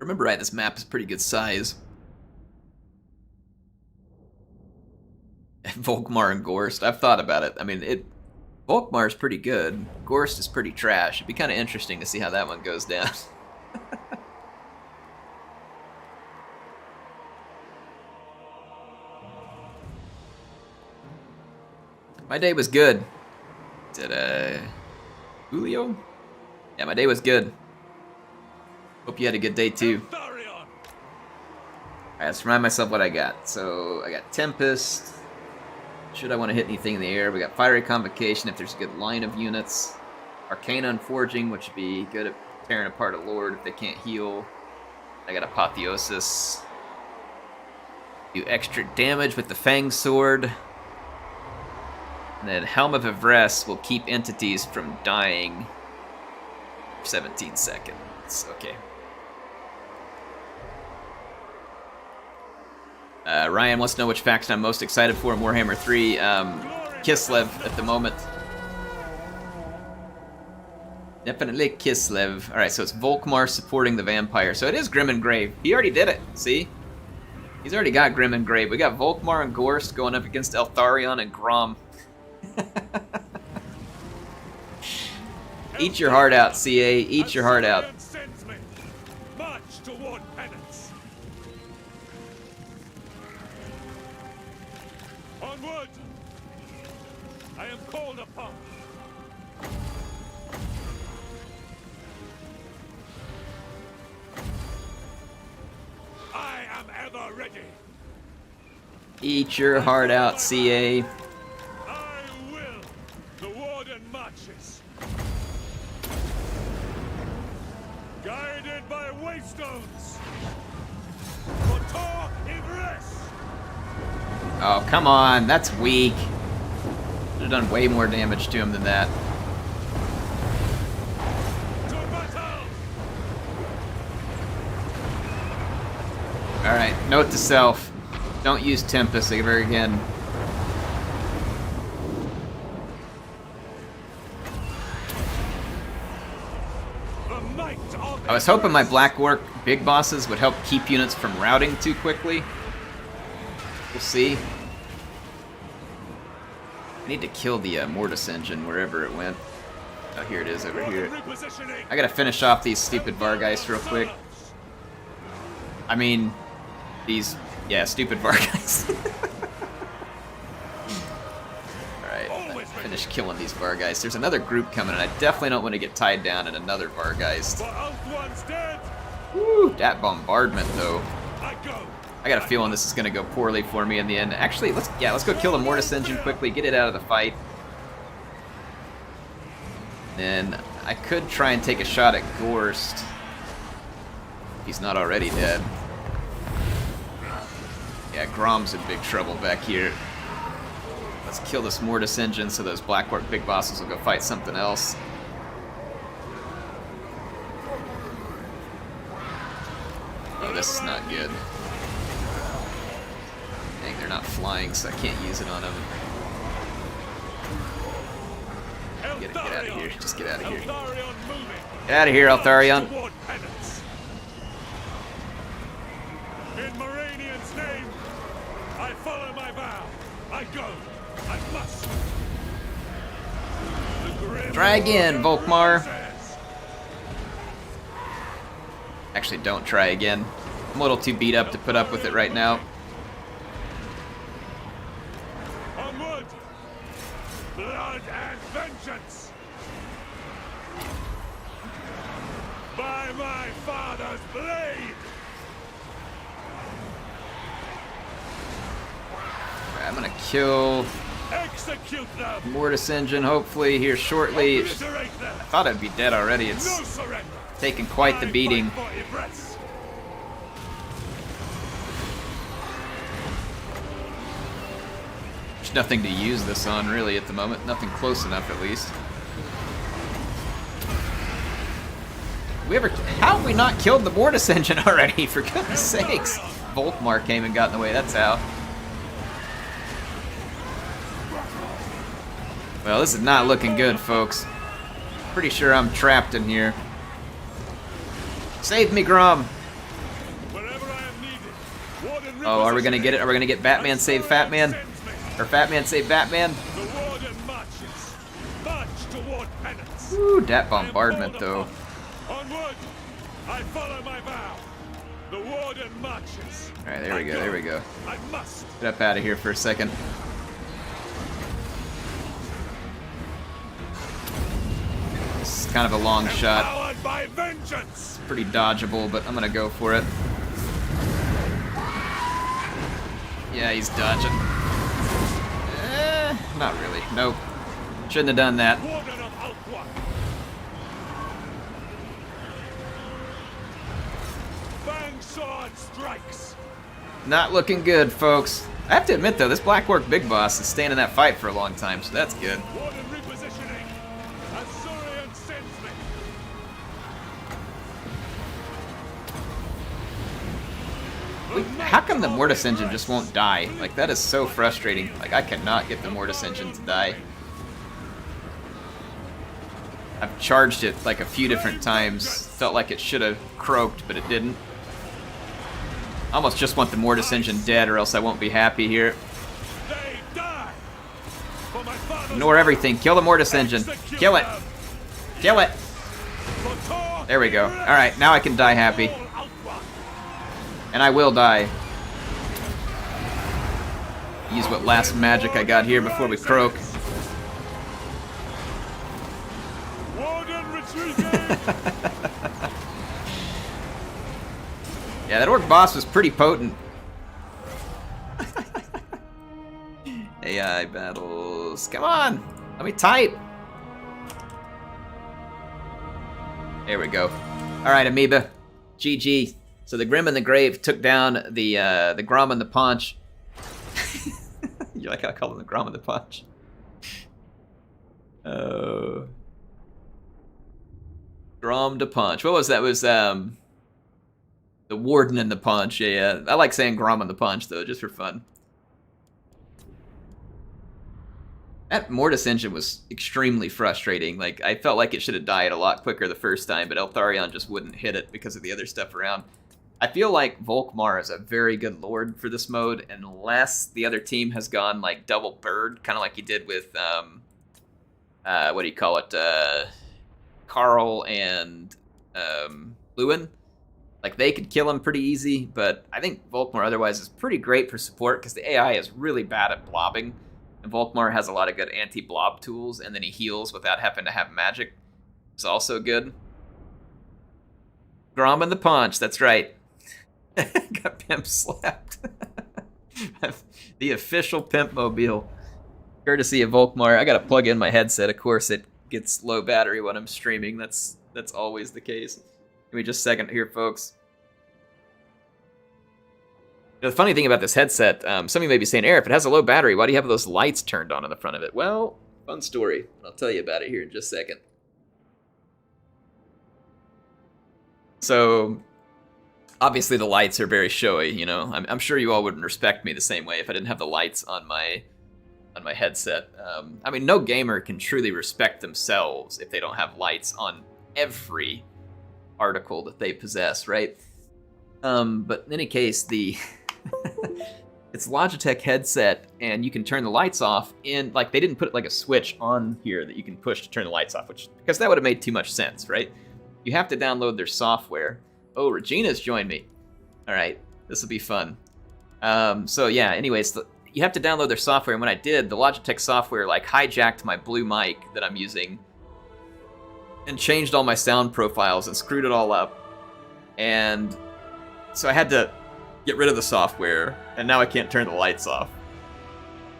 Remember right, this map is pretty good size. Volkmar and Gorst, I've thought about it. I mean, Volkmar is pretty good. Gorst is pretty trash. It'd be kind of interesting to see how that one goes down. My day was good. Did Julio? Yeah, my day was good. Hope you had a good day too. Alright, let's remind myself what I got. So I got Tempest. Should I want to hit anything in the air? We got Fiery Convocation if there's a good line of units. Arcana Unforging, which would be good at tearing apart a Lord if they can't heal. I got Apotheosis. Do extra damage with the Fang Sword. And then Helm of Everest will keep entities from dying for 17 seconds. Okay. Ryan wants to know which faction I'm most excited for in Warhammer 3. Kislev at the moment. Definitely Kislev. Alright, so it's Volkmar supporting the Vampire. So it is Grim and Grave. He already did it, see? He's already got Grim and Grave. We got Volkmar and Gorst going up against Eltharion and Grom. Eat your heart out, CA. Eat your heart out. Onward! I am called upon. I am ever ready. Eat your heart out, CA. I will. The warden marches. Guided by wavestones. Motor Ivres. Oh, come on. That's weak. Should have done way more damage to him than that. To battle. Alright, note to self. Don't use Tempest ever again. I was hoping my Black Orc big bosses would help keep units from routing too quickly. We'll see. I need to kill the Mortis engine wherever it went. Oh, here it is over here. I gotta finish off these stupid Vargeist real quick. I mean, these, yeah, stupid Vargeist. Alright, finish killing these Vargeist. There's another group coming, and I definitely don't want to get tied down in another Vargeist. Woo, that bombardment, though. I got a feeling this is going to go poorly for me in the end. Actually, let's go kill the Mortis engine quickly, get it out of the fight. Then I could try and take a shot at Gorst. If he's not already dead. Yeah, Grom's in big trouble back here. Let's kill this Mortis engine so those Black Orc big bosses will go fight something else. Oh, this is not good. Dang, they're not flying, so I can't use it on them. Get out of here. Just get out of here. Get out of here, Altharion. In Moranian's name, I follow my vow. I go. I must. Try again, Volkmar. Actually, don't try again. I'm a little too beat up to put up with it right now. Onward! Blood and vengeance! By my father's blade! I'm gonna kill Execute them! Mortis engine hopefully here shortly. I Obliterate them! thought I'd be dead already. No It's surrender! taken quite the beating. I fight for Ibris. There's nothing to use this on really at the moment. Nothing close enough at least. How have we not killed the Mortis engine already? For goodness sakes. Volkmar came and got in the way, that's how. Well, this is not looking good, folks. Pretty sure I'm trapped in here. Save me, Grom! Wherever I am needed. Warden Oh, are we gonna get it? Are we gonna get Batman save Fat Man? Or Fat Man save Batman? The warden marches. March toward penance. Ooh, that bombardment though. Onward! I follow my vow. The warden marches. Alright, there we go, there we go. I must. Get up out of here for a second. This is kind of a long shot. Powered by vengeance. Pretty dodgeable, but I'm gonna go for it. Yeah, he's dodging. Not really. Nope. Shouldn't have done that. Warden of Alqua. Fang sword strikes. Not looking good, folks. I have to admit, though, this Black Orc Big Boss is staying in that fight for a long time, so that's good. Warden repositioning. Azurian sends me. How come the Mortis engine just won't die? Like, that is so frustrating. Like, I cannot get the Mortis engine to die. I've charged it like a few different times. Felt like it should have croaked, but it didn't. I almost just want the Mortis engine dead, or else I won't be happy here. They die. For my father's Ignore everything. Kill the Mortis engine. Kill it. Kill it. There we go. Alright, now I can die happy. And I will die. Use what last magic I got here before we croak. Warden retreating. Yeah, that orc boss was pretty potent. AI battles. Come on! Let me type! There we go. Alright, Amoeba. GG. So the Grim and the Grave took down the Grom and the Paunch. You like how I call them the Grom and the Paunch? Grom to Paunch. What was that? It was the Warden and the Paunch. Yeah. I like saying Grom and the Paunch though, just for fun. That Mortis engine was extremely frustrating. Like, I felt like it should have died a lot quicker the first time, but Eltharion just wouldn't hit it because of the other stuff around. I feel like Volkmar is a very good lord for this mode, unless the other team has gone like double bird, kind of like he did with what do you call it, Carl and Lewin. Like, they could kill him pretty easy, but I think Volkmar otherwise is pretty great for support because the AI is really bad at blobbing, and Volkmar has a lot of good anti-blob tools, and then he heals without having to have magic. It's also good. Grom and the Paunch, that's right. Got pimp slapped. The official pimp mobile. Courtesy of Volkmar. I gotta plug in my headset. Of course, it gets low battery when I'm streaming. That's always the case. Give me just a second here, folks. The funny thing about this headset, some of you may be saying, Air, if it has a low battery, why do you have those lights turned on in the front of it? Well, fun story. I'll tell you about it here in just a second. So, obviously the lights are very showy, you know. I'm sure you all wouldn't respect me the same way if I didn't have the lights on my headset. I mean, no gamer can truly respect themselves if they don't have lights on every article that they possess, right? But in any case, it's Logitech headset, and you can turn the lights off in, like, they didn't put like a switch on here that you can push to turn the lights off, because that would have made too much sense, right? You have to download their software. Oh, Regina's joined me. All right, this will be fun. So yeah, anyways, you have to download their software, and when I did, the Logitech software like hijacked my blue mic that I'm using and changed all my sound profiles and screwed it all up. And so I had to get rid of the software, and now I can't turn the lights off.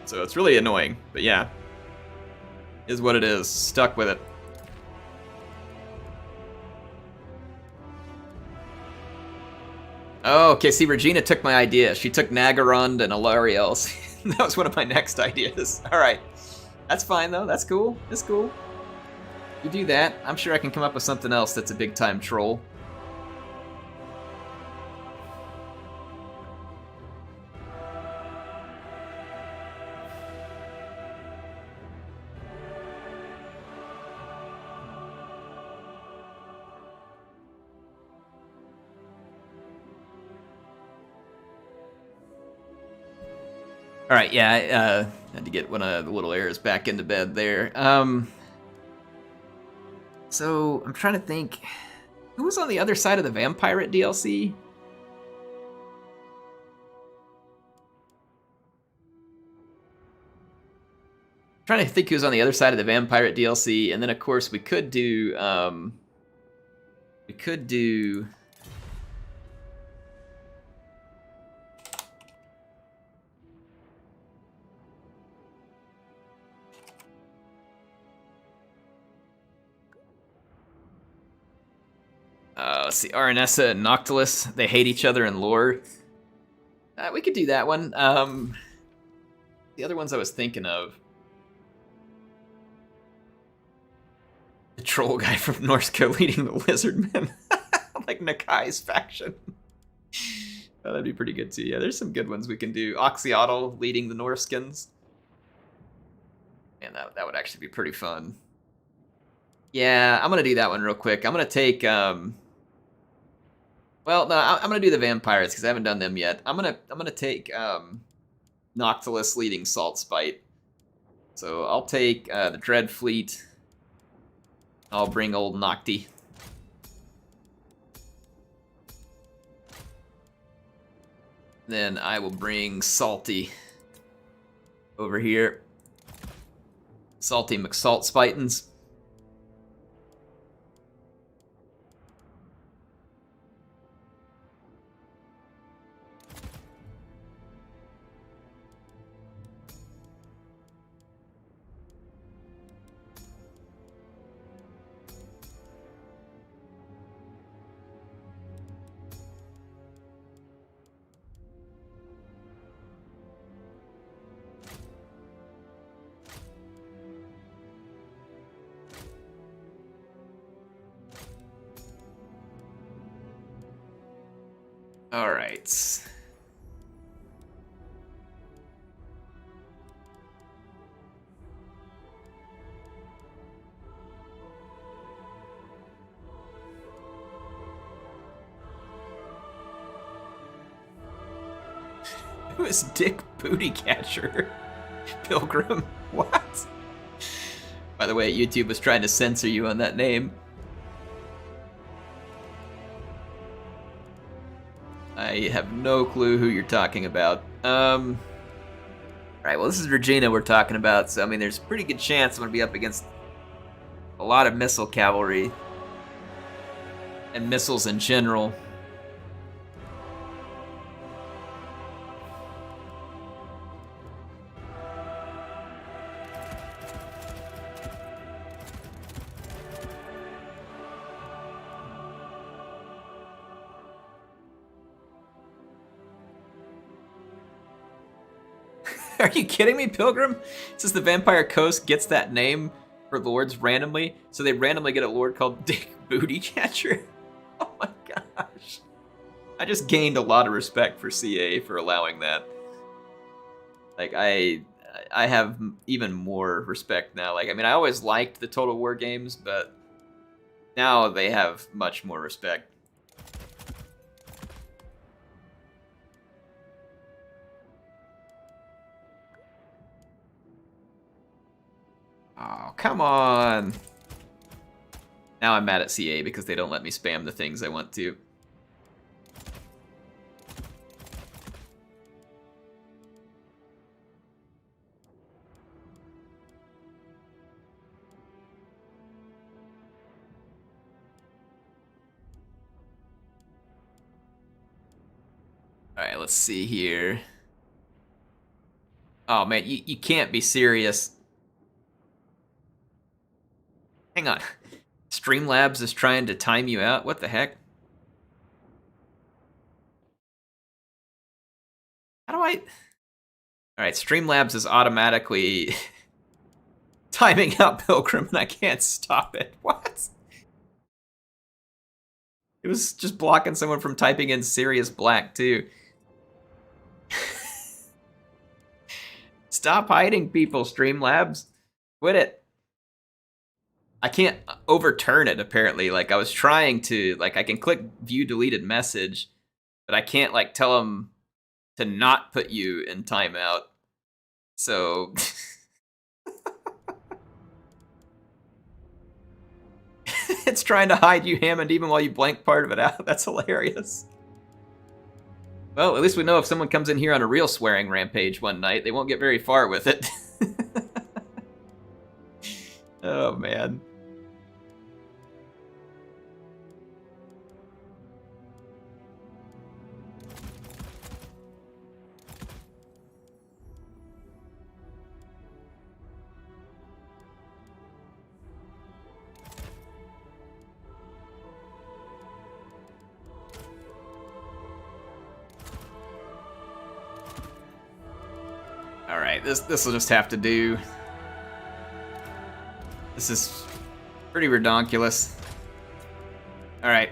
So it's really annoying, but yeah, is what it is. Stuck with it. Oh, okay, see, Regina took my idea. She took Nagarund and Alariel. That was one of my next ideas. Alright. That's fine, though. That's cool. That's cool. You do that. I'm sure I can come up with something else that's a big-time troll. All right, yeah, I had to get one of the little heirs back into bed there. So I'm trying to think, who was on the other side of the Vampire DLC? Trying to think who's on the other side of the Vampire DLC, and then of course we could do, let's see, Aranessa and Noctilus, they hate each other in lore. We could do that one. The other ones I was thinking of. The troll guy from Northco leading the Lizardmen. Like Nakai's faction. Oh, that'd be pretty good too. Yeah, there's some good ones we can do. Oxyotl leading the Norskins. Man, that would actually be pretty fun. Yeah, I'm gonna do that one real quick. I'm gonna take well, no, I'm gonna do the vampires because I haven't done them yet. I'm gonna take Noctilus leading Salt Spite. So I'll take the Dread Fleet. I'll bring old Nocti. Then I will bring Salty over here. Salty McSalt Spitins. All right. Who is Dick Bootycatcher? Pilgrim? What? By the way, YouTube was trying to censor you on that name. I have no clue who you're talking about. Alright, well this is Regina we're talking about, so I mean there's a pretty good chance I'm going to be up against a lot of missile cavalry. And missiles in general. Are you kidding me, Pilgrim? It says the Vampire Coast gets that name for lords randomly, so they randomly get a lord called Dick Booty Catcher. Oh my gosh. I just gained a lot of respect for CA for allowing that. Like, I have even more respect now. Like, I mean, I always liked the Total War games, but now they have much more respect. Oh, come on. Now I'm mad at CA because they don't let me spam the things I want to. Alright, let's see here. Oh man, you can't be serious. Hang on. Streamlabs is trying to time you out? What the heck? How do I... Alright, Streamlabs is automatically timing out Pilgrim and I can't stop it. What? It was just blocking someone from typing in Sirius Black, too. Stop hiding people, Streamlabs. Quit it. I can't overturn it, apparently. Like, I was trying to... Like, I can click View Deleted Message, but I can't, like, tell them to not put you in timeout. So... It's trying to hide you, Hammond, even while you blank part of it out. That's hilarious. Well, at least we know if someone comes in here on a real swearing rampage one night, they won't get very far with it. Oh, man. Alright, this will just have to do. This is pretty redonkulous. Alright.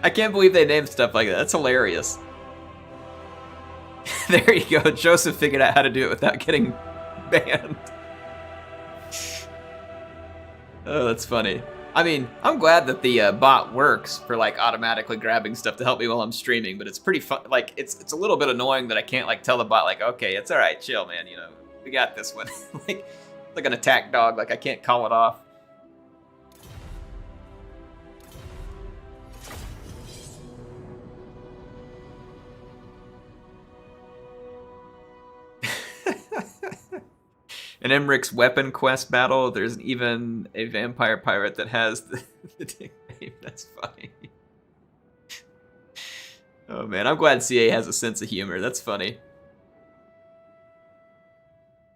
I can't believe they named stuff like that. That's hilarious. There you go. Joseph figured out how to do it without getting banned. Oh, that's funny. I mean, I'm glad that the bot works for like automatically grabbing stuff to help me while I'm streaming, but it's pretty fun. Like, it's a little bit annoying that I can't like tell the bot like, okay, it's all right, chill, man. You know, we got this one. Like, it's like an attack dog. Like, I can't call it off. In Emmerich's Weapon Quest battle, there's even a vampire pirate that has the nickname. That's funny. Oh man, I'm glad CA has a sense of humor. That's funny.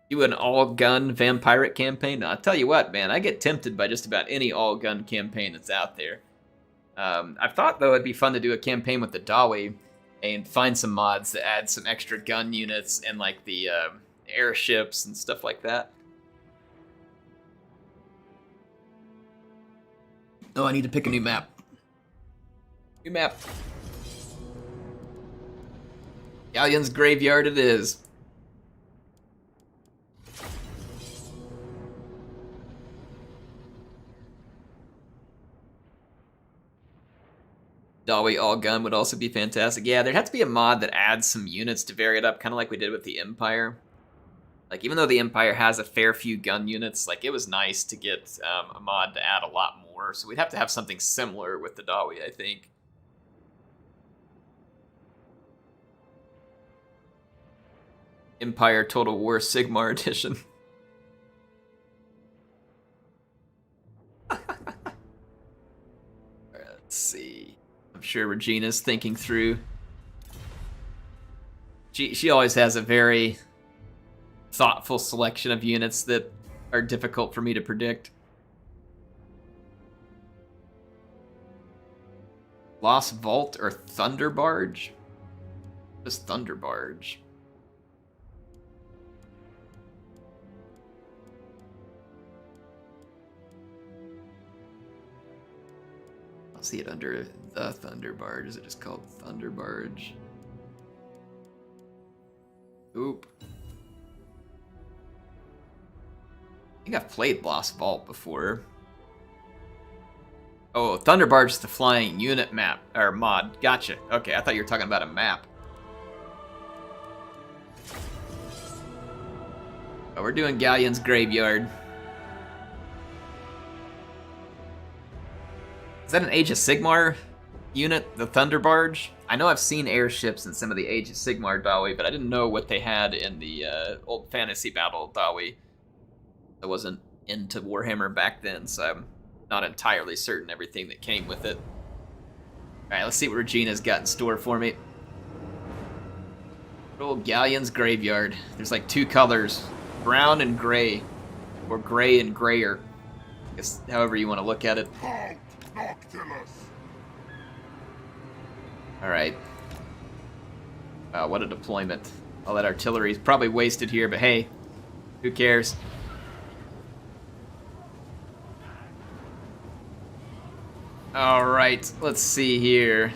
Do an all-gun vampire campaign? No, I'll tell you what, man, I get tempted by just about any all-gun campaign that's out there. I've thought, though, it'd be fun to do a campaign with the Dawi and find some mods that add some extra gun units and like the airships and stuff like that. Oh, I need to pick a new map. New map. Galleon's Graveyard it is. Dawi all gun would also be fantastic. Yeah, there'd have to be a mod that adds some units to vary it up, kind of like we did with the Empire. Like, even though the Empire has a fair few gun units, like, it was nice to get a mod to add a lot more. So we'd have to have something similar with the Dawi, I think. Empire Total War Sigmar Edition. Let's see. I'm sure Regina's thinking through. She always has a very thoughtful selection of units that are difficult for me to predict. Lost Vault or Thunder Barge? What is Thunder Barge? I'll see it under the Thunder Barge. Is it just called Thunder Barge? Oop. I think I've played Lost Vault before. Oh, Thunder Barge is the flying unit map, or mod. Gotcha. Okay, I thought you were talking about a map. Oh, we're doing Galleon's Graveyard. Is that an Age of Sigmar unit, the Thunder Barge? I know I've seen airships in some of the Age of Sigmar Dawi, but I didn't know what they had in the old Fantasy Battle Dawi. I wasn't into Warhammer back then, so I'm not entirely certain everything that came with it. Alright, let's see what Regina's got in store for me. Old Galleon's Graveyard. There's like two colors, brown and gray, or gray and grayer. I guess however you want to look at it. Halt, Noctilus! Alright. Wow, what a deployment. All that artillery is probably wasted here, but hey, who cares? Alright, let's see here.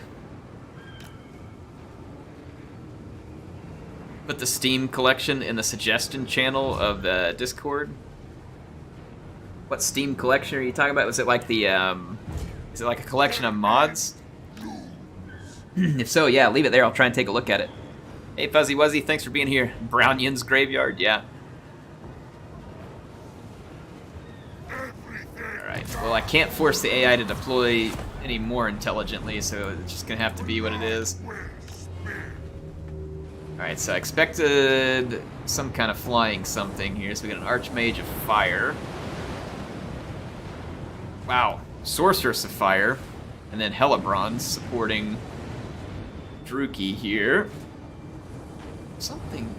Put the Steam collection in the suggestion channel of the Discord. What Steam collection are you talking about? Was it like the, is it like a collection of mods? If so, yeah, leave it there. I'll try and take a look at it. Hey, Fuzzy Wuzzy, thanks for being here. Brownion's Graveyard, yeah. Alright, well, I can't force the AI to deploy any more intelligently, so it's just gonna have to be what it is. Alright, so I expected some kind of flying something here. So we got an Archmage of Fire. Wow, Sorceress of Fire. And then Hellebron's supporting Druki here. Something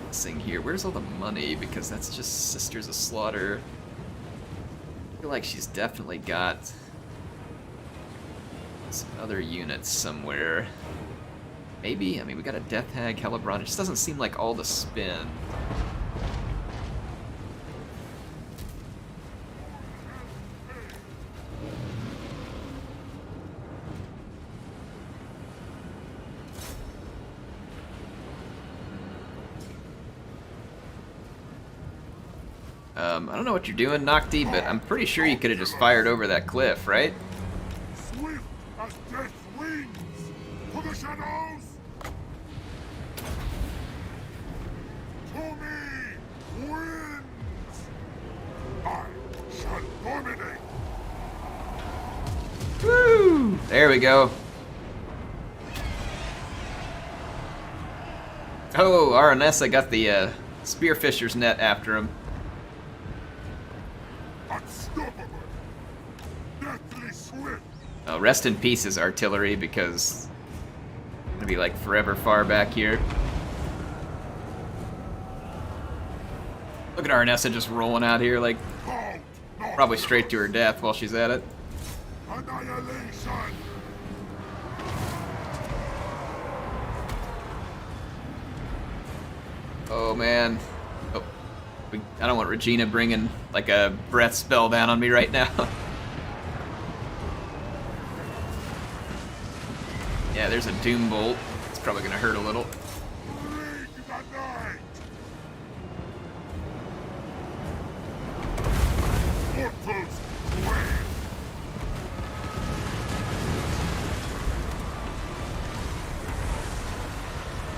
missing here. Where's all the money? Because that's just Sisters of Slaughter. I feel like she's definitely got some other units somewhere. Maybe? I mean, we got a Death Hag, Hellebron. It just doesn't seem like all to spend. I don't know what you're doing, Nocti, but I'm pretty sure you could have just fired over that cliff, right? Swift as death's wings! To the shadows! To me, winds! I shall dominate! Woo! There we go. Oh, Aranessa got the Spearfisher's net after him. Unstoppable! Deathly swift! Rest in peace is artillery because it's gonna be like forever far back here. Look at Aranessa just rolling out here like Halt, probably straight to her death while she's at it. annihilation! Oh man. Oh, I don't want Regina bringing like a breath spell down on me right now. Yeah, there's a Doom Bolt. It's probably gonna hurt a little. Lead the night! Mortals, wait!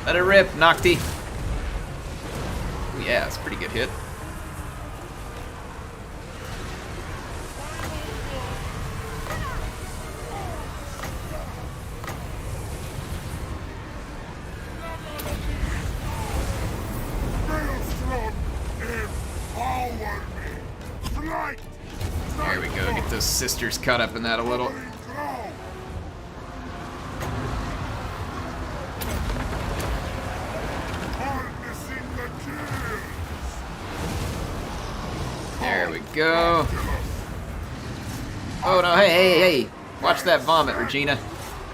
Let it rip, Nocti. Ooh, yeah, it's a pretty good hit. Maelstrom, empower me! Flight! There we go. Get those sisters caught up in that a little. Throw! go. Oh no, hey. Watch that vomit, Regina.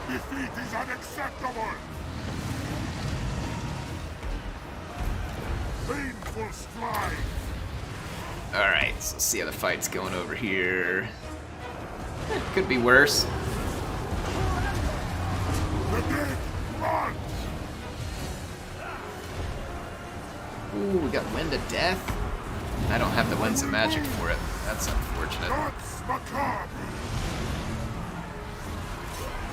Defeat is unacceptable. Painful strife. Alright, so let's see how the fight's going over here. Could be worse. The dead runs. Ooh, we got Wind of Death. I don't have the Winds of Magic for it. That's unfortunate. That's macabre.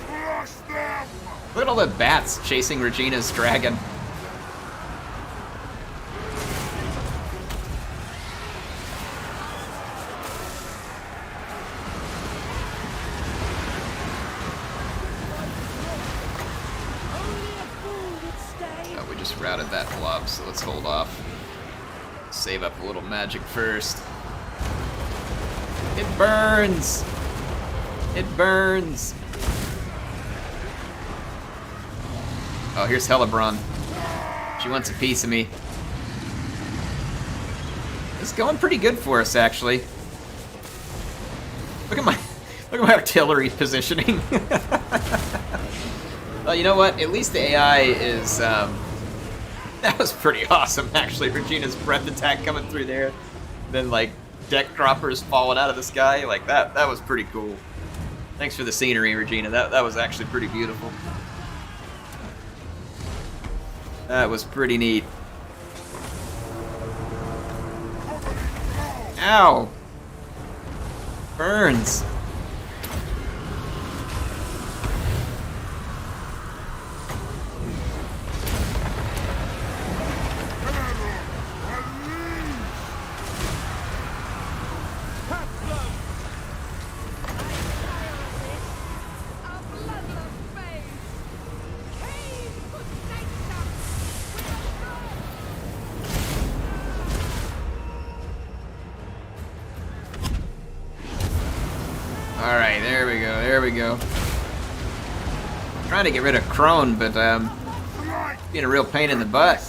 Crush them. Look at all the bats chasing Regina's dragon. Oh, we just routed that blob, so let's hold off. Save up a little magic first. It burns! It burns! Oh, here's Hellebrand. She wants a piece of me. It's going pretty good for us, actually. Look at my artillery positioning. Well, you know what? At least the AI is, that was pretty awesome, actually. Regina's breath attack coming through there. Then, like, deck droppers falling out of the sky. Like, that was pretty cool. Thanks for the scenery, Regina. That was actually pretty beautiful. That was pretty neat. Ow! Burns. Alright, there we go. I'm trying to get rid of Crone, but being a real pain in the butt.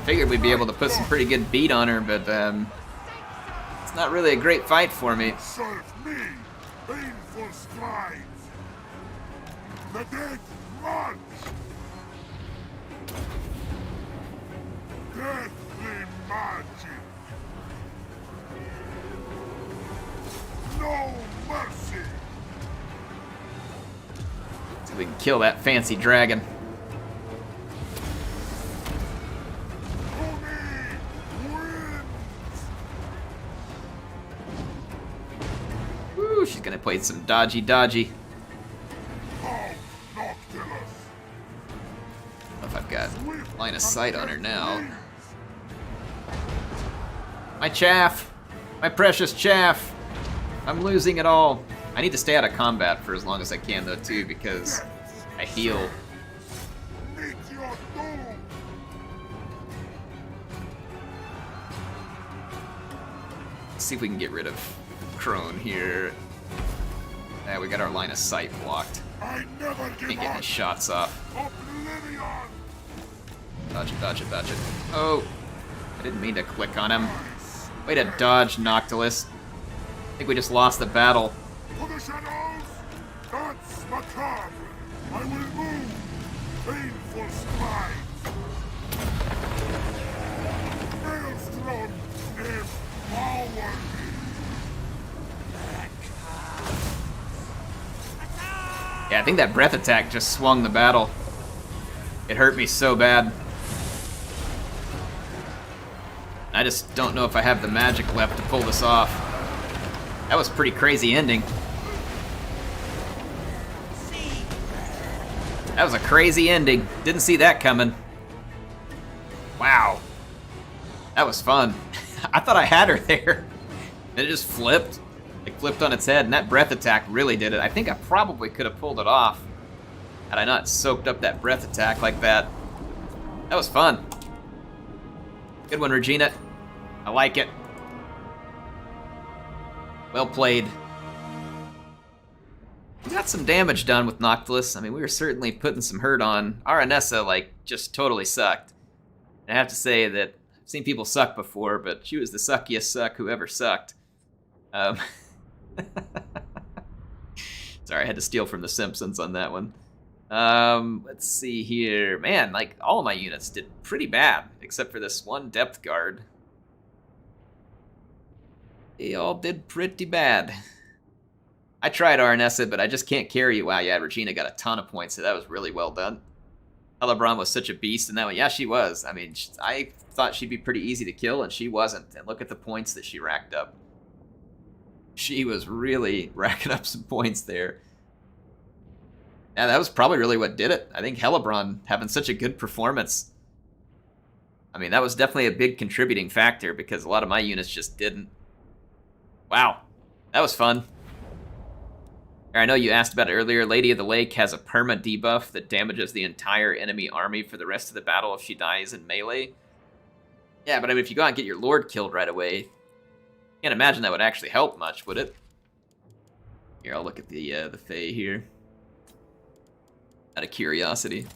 Figured we'd be able to put some pretty good beat on her, but it's not really a great fight for me. Serve me. Painful strides. The dead runs. Deathly magic. No mercy. So we can kill that fancy dragon. Woo, she's gonna play some dodgy. I don't know if I've got line of sight on her now. My chaff! My precious chaff! I'm losing it all. I need to stay out of combat for as long as I can, though, too, because I heal. Meet your doom. Let's see if we can get rid of Crone here. Yeah, we got our line of sight blocked. I never give Can't get any up. shots off. Oblivion. Dodge it. Oh! I didn't mean to click on him. Way to dodge, Noctilus. I think we just lost the battle. To the shadows. That's macabre. I will move. Painful strides. Maelstrom empower me. Yeah, I think that breath attack just swung the battle. It hurt me so bad. I just don't know if I have the magic left to pull this off. That was a pretty crazy ending. That was a crazy ending. Didn't see that coming. Wow. That was fun. I thought I had her there. Then it just flipped. It flipped on its head, and that breath attack really did it. I think I probably could have pulled it off had I not soaked up that breath attack like that. That was fun. Good one, Regina. I like it. Well played. We got some damage done with Noctilus. I mean, we were certainly putting some hurt on. Our Anessa, like, just totally sucked. And I have to say that seen people suck before, but she was the suckiest suck who ever sucked. Um, sorry, I had to steal from The Simpsons on that one. Let's see here. Man, like, all of my units did pretty bad, except for this one depth guard. They all did pretty bad. I tried RNS it, but I just can't carry you. Wow, yeah, Regina got a ton of points, so that was really well done. Hellebrand was such a beast in that one. Yeah, she was. I mean, I thought she'd be pretty easy to kill, and she wasn't. And look at the points that she racked up. She was really racking up some points there. Yeah, that was probably really what did it. I think Hellebrand having such a good performance. I mean, that was definitely a big contributing factor because a lot of my units just didn't. Wow, that was fun. I know you asked about it earlier. Lady of the Lake has a perma debuff that damages the entire enemy army for the rest of the battle if she dies in melee. Yeah, but I mean, if you go out and get your lord killed right away, can't imagine that would actually help much, would it? Here, I'll look at the Fae here. Out of curiosity.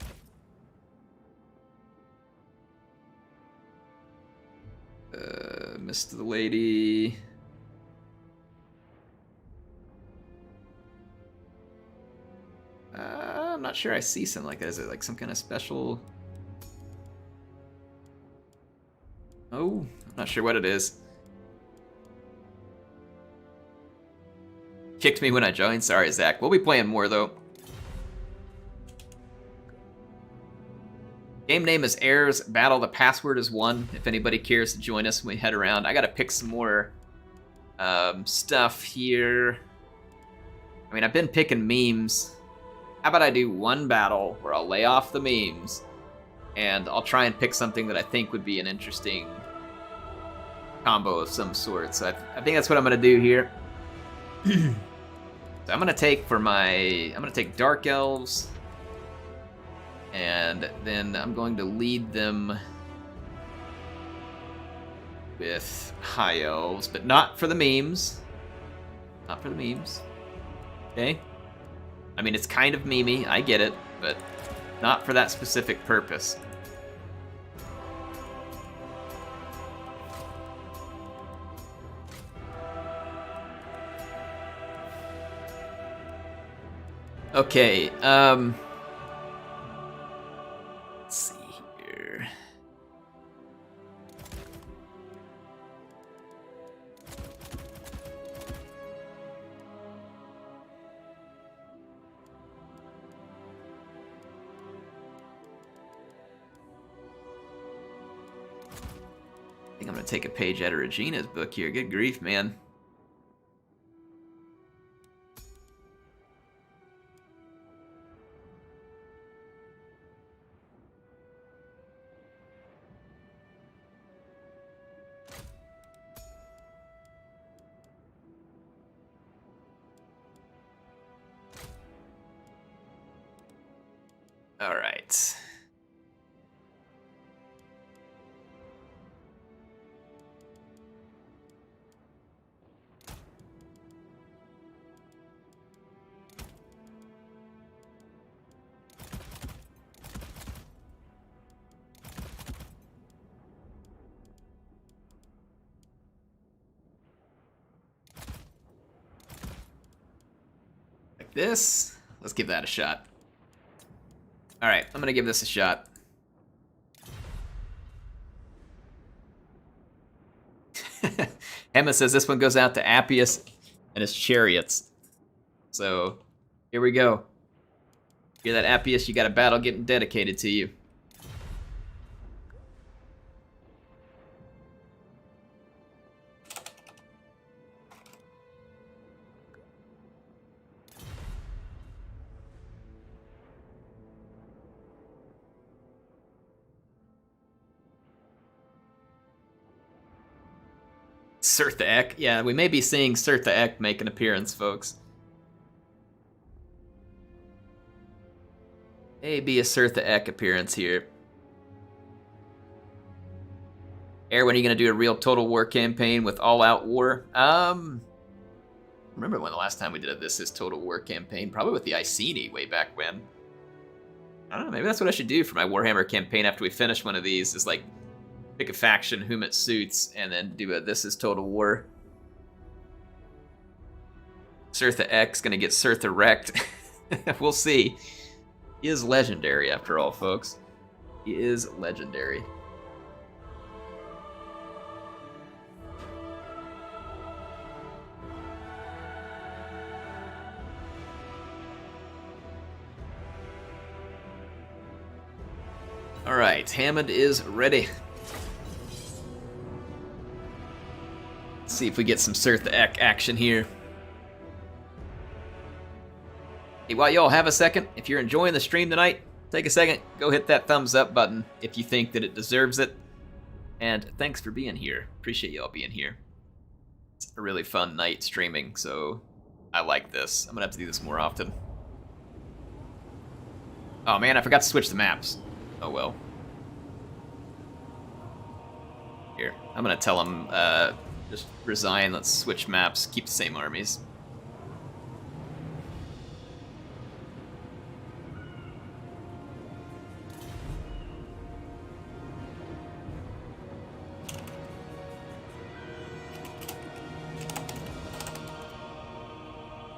Missed the lady. I'm not sure I see something like that. Is it like some kind of special? Oh, I'm not sure what it is. Kicked me when I joined. Sorry, Zach. We'll be playing more, though. Game name is Aries. Battle. The password is 1. If anybody cares to join us when we head around. I gotta pick some more stuff here. I mean, I've been picking memes. How about I do one battle where I'll lay off the memes, and I'll try and pick something that I think would be an interesting combo of some sort. So I think that's what I'm gonna do here. So I'm gonna take Dark Elves, and then I'm going to lead them with High Elves, but not for the memes. Not for the memes. Okay? I mean, it's kind of memey, I get it, but not for that specific purpose. Okay, let's see here. I think I'm gonna take a page out of Regina's book here. Good grief, man. All right. Like this. Let's give that a shot. All right, I'm gonna give this a shot. Emma says this one goes out to Appius and his chariots. So here we go. Hear that, Appius? You got a battle getting dedicated to you. Sirtha Ek. Yeah, we may be seeing Sirtha Ek make an appearance, folks. Maybe a Sirtha Ek appearance here. Air, when are you going to do a real Total War campaign with All Out War? Remember when the last time we did this Total War campaign? Probably with the Iceni way back when. I don't know, maybe that's what I should do for my Warhammer campaign after we finish one of these, is like pick a faction whom it suits, and then do a This is Total War. Sirtha X gonna get Sirtha wrecked. We'll see. He is legendary after all, folks. He is legendary. Alright, Hammond is ready. Let's see if we get some Sirtha action here. Hey, while y'all have a second, if you're enjoying the stream tonight, take a second, go hit that thumbs up button if you think that it deserves it. And thanks for being here. Appreciate y'all being here. It's a really fun night streaming, so I like this. I'm gonna have to do this more often. Oh man, I forgot to switch the maps. Oh well. Here, I'm gonna tell him, just resign, let's switch maps, keep the same armies.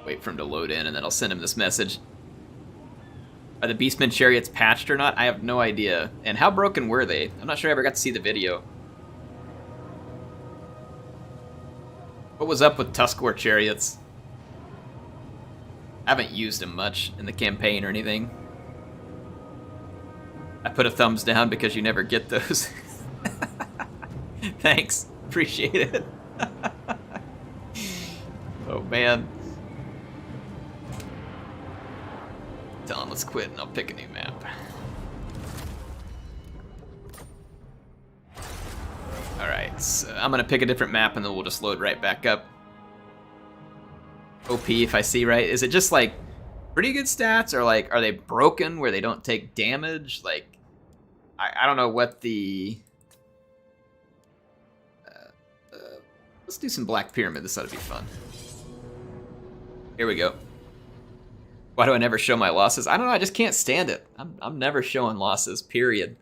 Wait for him to load in, and then I'll send him this message. Are the Beastmen chariots patched or not? I have no idea. And how broken were they? I'm not sure I ever got to see the video. What was up with Tuskor chariots? I haven't used them much in the campaign or anything. I put a thumbs down because you never get those. Thanks. Appreciate it. Oh, man. Tell him let's quit and I'll pick a new map. Alright, so I'm gonna pick a different map and then we'll just load right back up. OP if I see right. Is it just like pretty good stats, or like are they broken where they don't take damage? Like I don't know what the let's do some Black Pyramid. This ought to be fun. Here we go. Why do I never show my losses? I don't know, I just can't stand it. I'm never showing losses, period.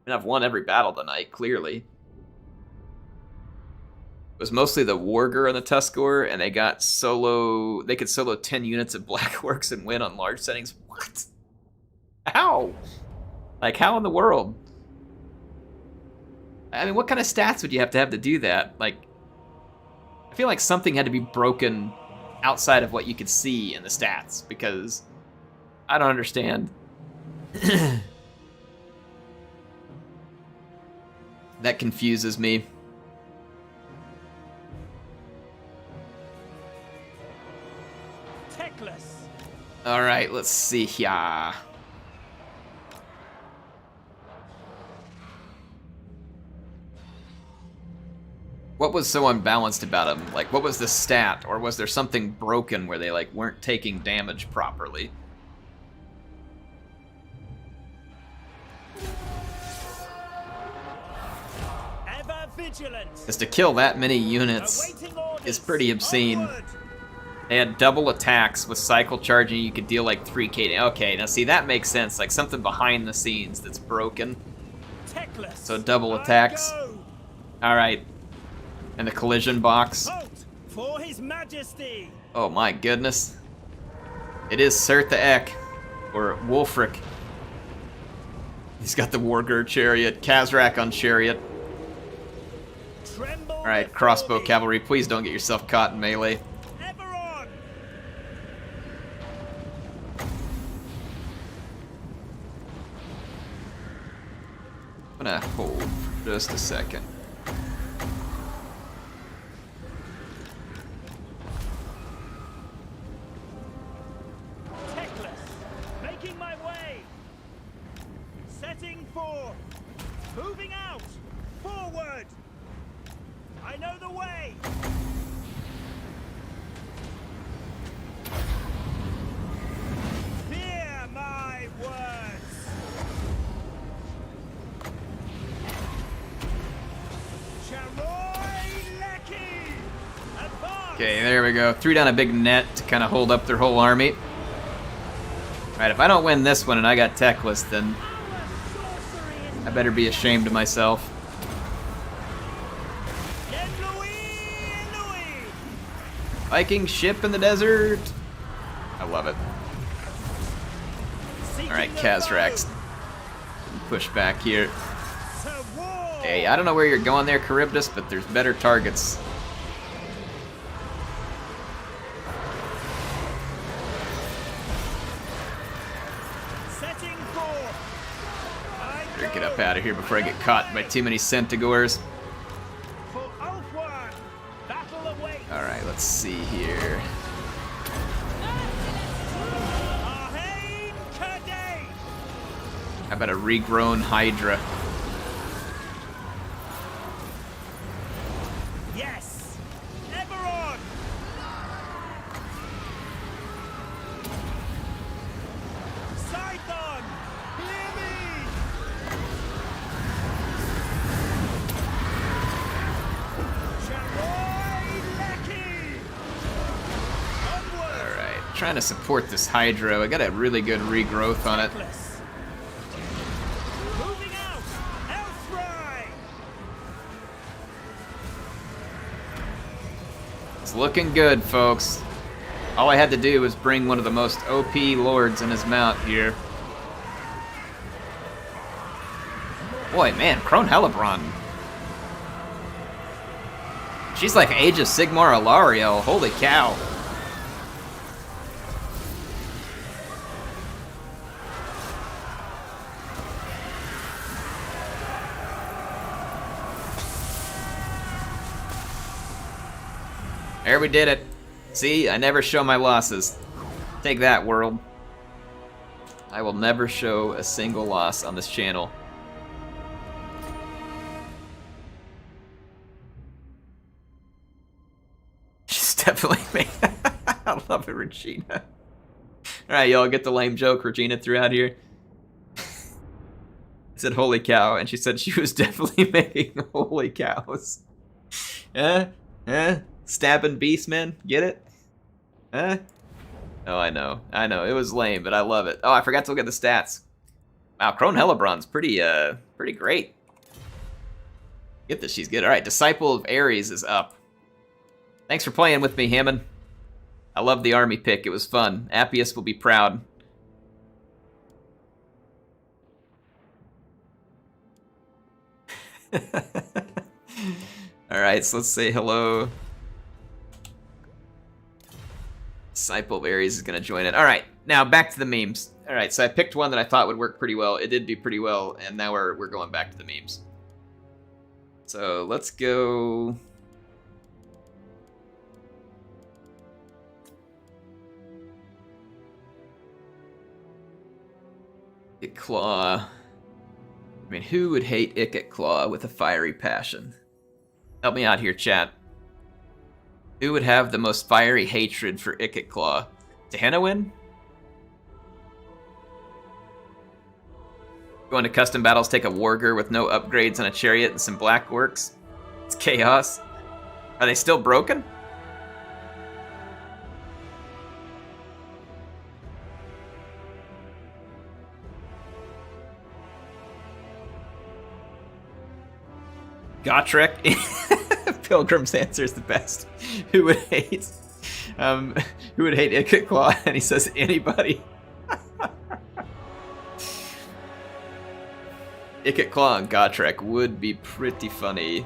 And I've won every battle tonight, clearly. It was mostly the Warger and the Tuskor, and they got solo... They could solo 10 units of Black Orcs and win on large settings. What? How? Like, how in the world? I mean, what kind of stats would you have to do that? Like, I feel like something had to be broken outside of what you could see in the stats, because I don't understand. That confuses me. All right, let's see here. What was so unbalanced about him? Like, what was the stat? Or was there something broken where they, like, weren't taking damage properly? Ever vigilant. Because to kill that many units is pretty obscene. They had double attacks with cycle charging. You could deal, like, 3k. Okay, now see, that makes sense. Like, something behind the scenes that's broken. So double attacks. Alright. And the collision box. For His Majesty. Oh my goodness. It is Sirtha Ek, or Wulfric. He's got the Warger chariot, Khazrak on chariot. Alright, crossbow cavalry, please don't get yourself caught in melee. Ever on. I'm gonna hold for just a second. Moving out! Forward! I know the way! Fear my words! Okay, there we go. Threw down a big net to kind of hold up their whole army. Alright, if I don't win this one and I got techless, then I better be ashamed of myself. Viking ship in the desert. I love it. Alright, Kazrax. Push back here. Hey, I don't know where you're going there, Charybdis, but there's better targets. Better get up out of here before I get caught by too many Centigores. Alright, let's see here. How about a regrown Hydra? Yes! Ever on! Scython! Hear me! Alright, trying to support this Hydra. I got a really good regrowth on it. It's looking good, folks. All I had to do was bring one of the most OP lords in his mount here. Boy, man, Crone Hellebron. She's like Age of Sigmar Alariel. Holy cow. There, we did it. See, I never show my losses. Take that, world. I will never show a single loss on this channel. She's definitely me. I love it, Regina. Alright, y'all get the lame joke Regina threw out here. I said, holy cow, and she said she was definitely making holy cows. Stabbing beastmen, get it? Huh? Oh, I know. It was lame, but I love it. Oh, I forgot to look at the stats. Wow, Crone Hellebron's pretty great. Get this, she's good. All right, Disciple of Aries is up. Thanks for playing with me, Hammond. I love the army pick. It was fun. Appius will be proud. All right, so let's say hello. Disciple of Aries is going to join it. All right, now back to the memes. All right, so I picked one that I thought would work pretty well. It did do pretty well, and now we're going back to the memes. So let's go. Ikit Claw. I mean, who would hate Ikit Claw with a fiery passion? Help me out here, chat. Who would have the most fiery hatred for Ikit Claw? Tehenowin? Going to custom battles, take a warger with no upgrades and a chariot and some black orcs? It's chaos. Are they still broken? Gotrek? Pilgrim's answer is the best. Who would hate? Who would hate Ikit Claw? And he says anybody. Ikit Claw and Gotrek would be pretty funny.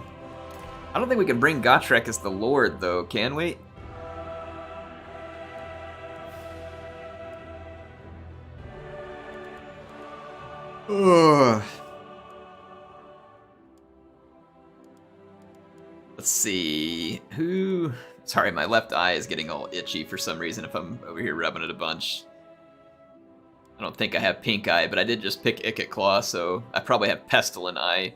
I don't think we can bring Gotrek as the Lord, though, can we? Ugh. Let's see, who... Sorry, my left eye is getting all itchy for some reason if I'm over here rubbing it a bunch. I don't think I have pink eye, but I did just pick Ikit Claw, so I probably have pestilent eye.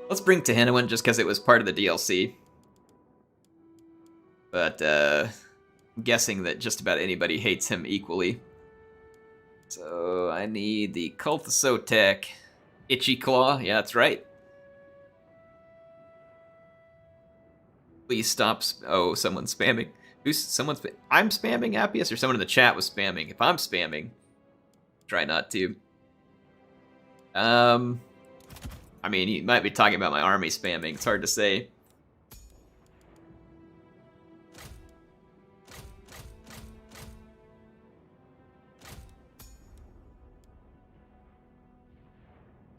Let's bring Tehenowin just because it was part of the DLC. But, I'm guessing that just about anybody hates him equally. So, I need the Cult of Sotek. Itchy Claw, yeah, that's right. Please stop. Oh, someone's spamming. I'm spamming Appius, or someone in the chat was spamming? If I'm spamming, try not to. I mean, he might be talking about my army spamming. It's hard to say.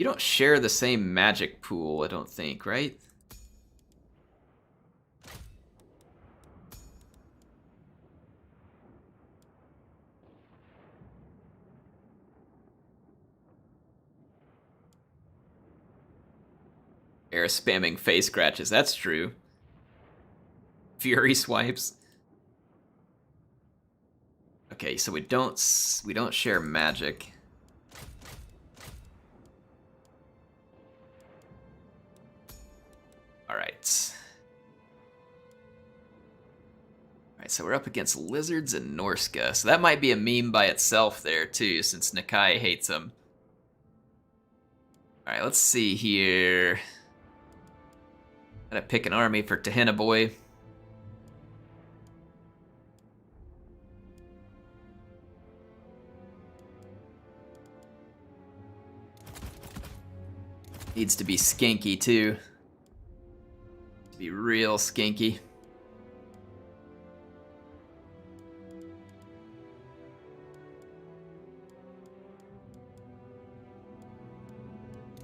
You don't share the same magic pool, I don't think, right? Air spamming face scratches, that's true. Fury swipes. Okay, so we don't share magic. Alright. Alright, so we're up against lizards and Norska. So that might be a meme by itself there, too, since Nakai hates them. Alright, let's see here. Gotta pick an army for Tahina Boy. Needs to be skinky, too. Be real skinky.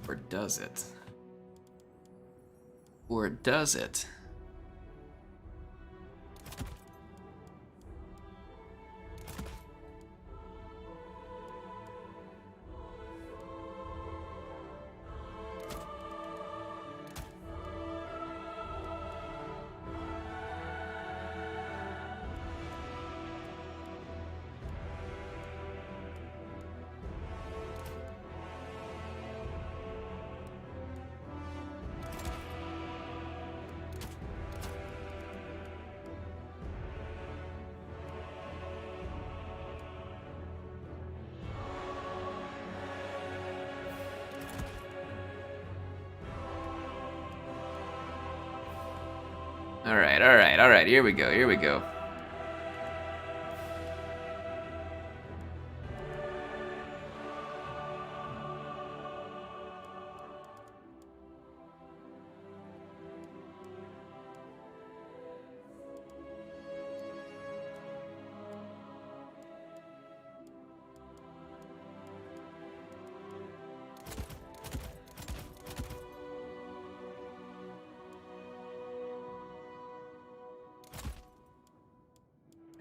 Or does it? Or does it? Alright, here we go.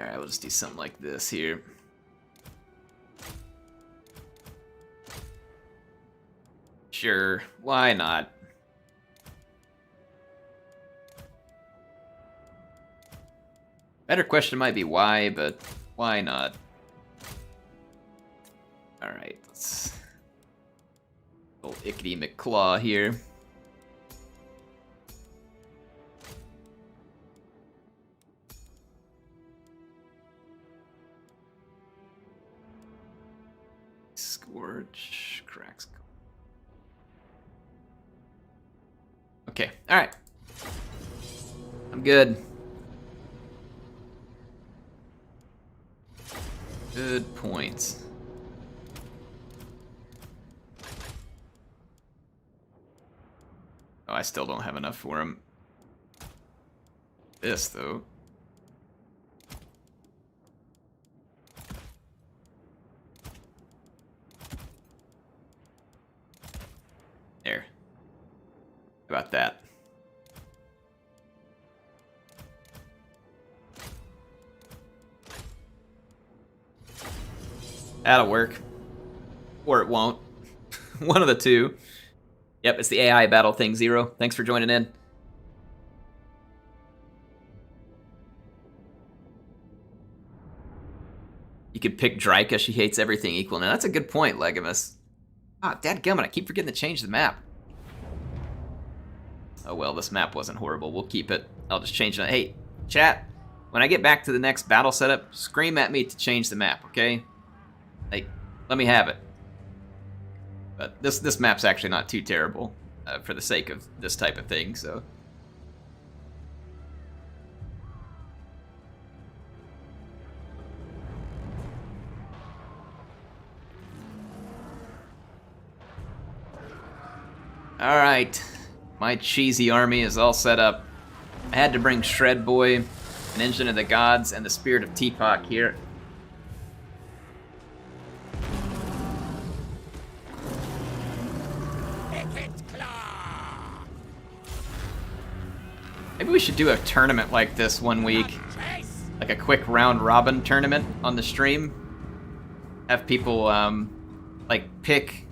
Alright, we'll just do something like this here. Sure, why not? Better question might be why, but why not? Alright, let's... Old Ickety McClaw here. Scorch, cracks. Okay, alright. I'm good. Good points. Oh, I still don't have enough for him. This, though. There. How about that? That'll work. Or it won't. One of the two. Yep, it's the AI battle thing, Zero. Thanks for joining in. You could pick Dryka, she hates everything equal. Now, that's a good point, Legimus. Ah, dadgummit, I keep forgetting to change the map. Oh well, this map wasn't horrible. We'll keep it. I'll just change it. Hey, chat, when I get back to the next battle setup, scream at me to change the map, okay? Like, let me have it. But this map's actually not too terrible for the sake of this type of thing, so... Alright, my cheesy army is all set up. I had to bring Shred Boy, an Engine of the Gods, and the Spirit of Teapot here. Maybe we should do a tournament like this one week. Like a quick round robin tournament on the stream. Have people like pick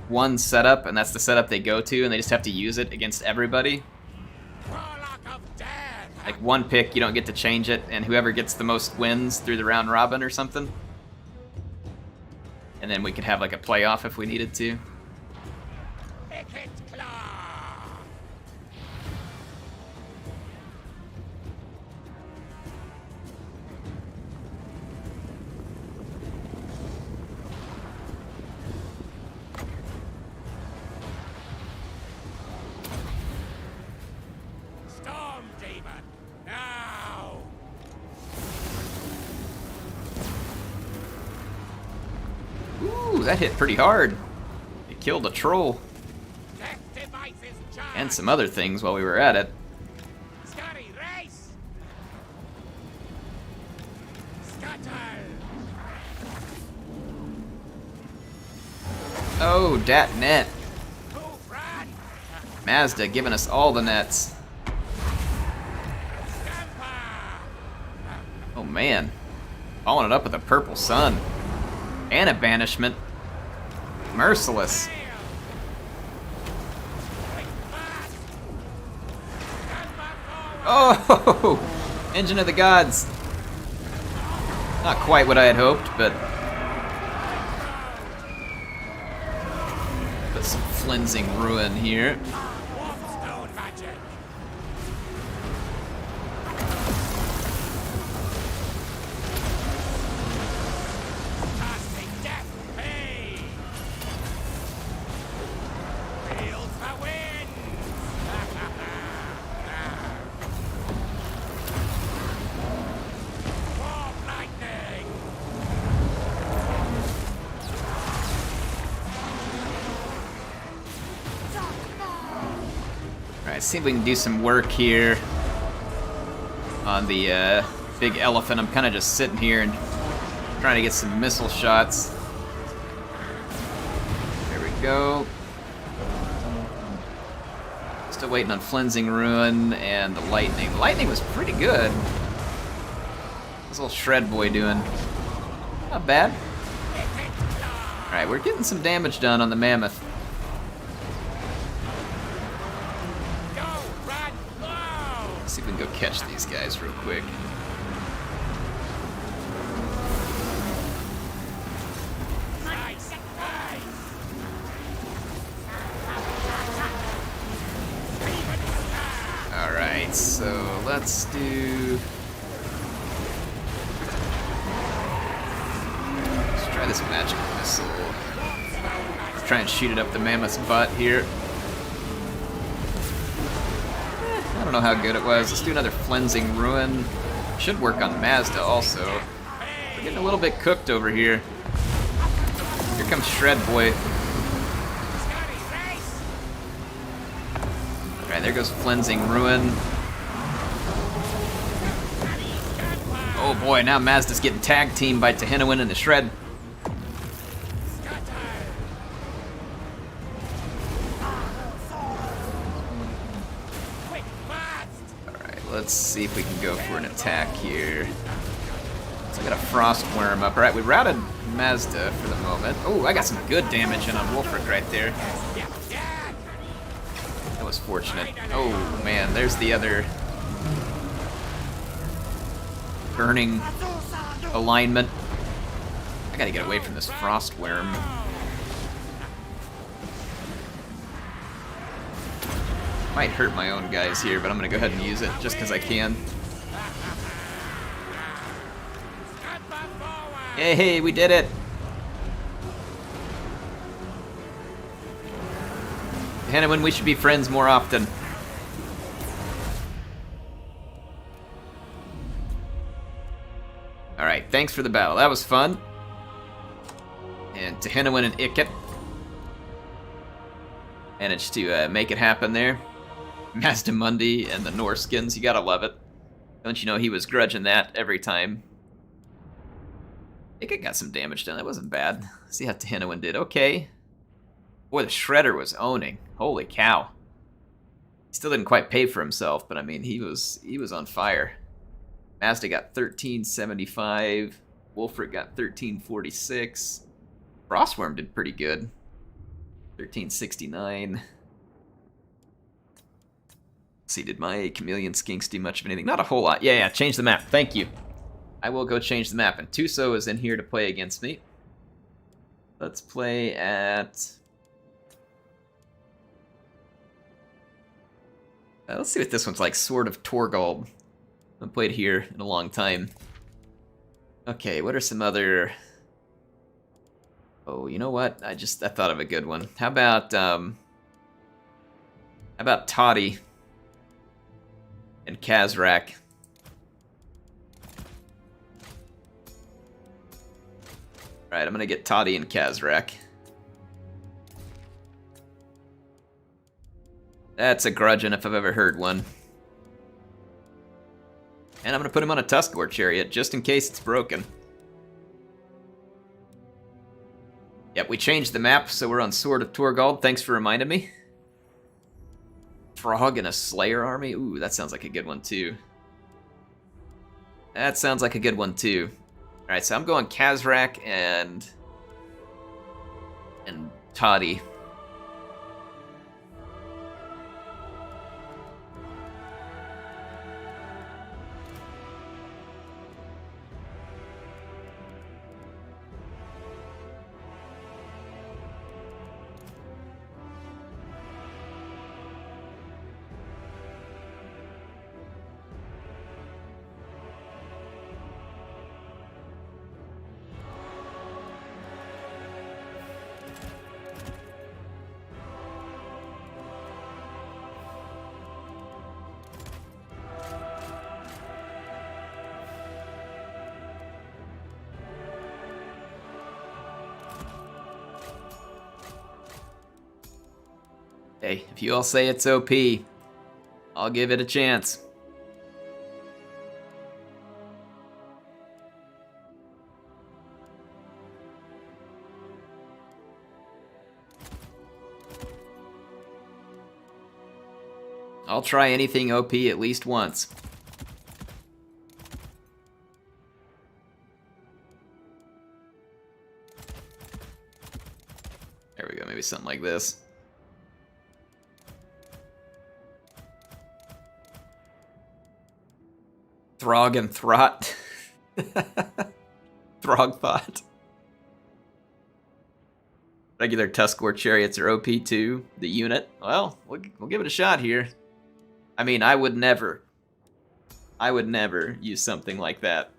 one setup, and that's the setup they go to, and they just have to use it against everybody. Like one pick, you don't get to change it, and whoever gets the most wins through the round robin or something. And then we could have like a playoff if we needed to. Ooh, that hit pretty hard. It killed a troll. And some other things while we were at it. Oh, dat net. Mazda giving us all the nets. Oh man. Following it up with a purple sun. And a banishment. Merciless. Oh! Engine of the Gods. Not quite what I had hoped, but put some Flensing Ruin here. Alright, see if we can do some work here on the big elephant. I'm kind of just sitting here and trying to get some missile shots. There we go. Still waiting on Flensing Ruin and the lightning. The lightning was pretty good. What's little Shred Boy doing? Not bad. Alright, we're getting some damage done on the mammoth. Let's see if we can go catch these guys real quick. Alright, so let's do... Let's try this magic missile. Let's try and shoot it up the mammoth's butt here. I don't know how good it was. Let's do another Flensing Ruin. Should work on Mazda also. We're getting a little bit cooked over here. Here comes Shred Boy. Alright, there goes Flensing Ruin. Oh boy, now Mazda's getting tag teamed by Tehinawin and the Shred. Let's see if we can go for an attack here. So I got a Frost Worm up. Alright, we routed Mazda for the moment. Oh, I got some good damage in on Wolfric right there. That was fortunate. Oh man, there's the other burning alignment. I gotta get away from this Frost Worm. Might hurt my own guys here, but I'm gonna go ahead and use it just because I can. Hey, we did it! Tehinawin, we should be friends more often. Alright, thanks for the battle. That was fun. And Tehinawin and Ikit managed to make it happen there. Mazda Mundi and the Norskins, you gotta love it. Don't you know he was grudging that every time? I think I got some damage done, that wasn't bad. See how Tehinawin did, okay. Boy, the Shredder was owning, holy cow. Still didn't quite pay for himself, but I mean, he was on fire. Mazda got 1375. Wolfric got 1346. Frostworm did pretty good. 1369. Let's see, did my Chameleon Skinks do much of anything? Not a whole lot. Yeah, change the map. Thank you. I will go change the map. And Tuso is in here to play against me. Let's play at... let's see what this one's like. Sword of Torgold. I haven't played here in a long time. Okay, what are some other... Oh, you know what? I thought of a good one. How about Toddy and Kazrak? Alright, I'm gonna get Toddy and Kazrak. That's a grudgin' if I've ever heard one. And I'm gonna put him on a Tuskgore chariot, just in case it's broken. Yep, we changed the map, so we're on Sword of Torgold. Thanks for reminding me. Frog and a Slayer army? Ooh, that sounds like a good one, too. That sounds like a good one, too. Alright, so I'm going Kazrak and Toddy. Hey, if you all say it's OP, I'll give it a chance. I'll try anything OP at least once. There we go, maybe something like this. Throg and Throt. Throgthought. Regular Tuskgore chariots are OP too. The unit. Well, we'll give it a shot here. I mean, I would never use something like that.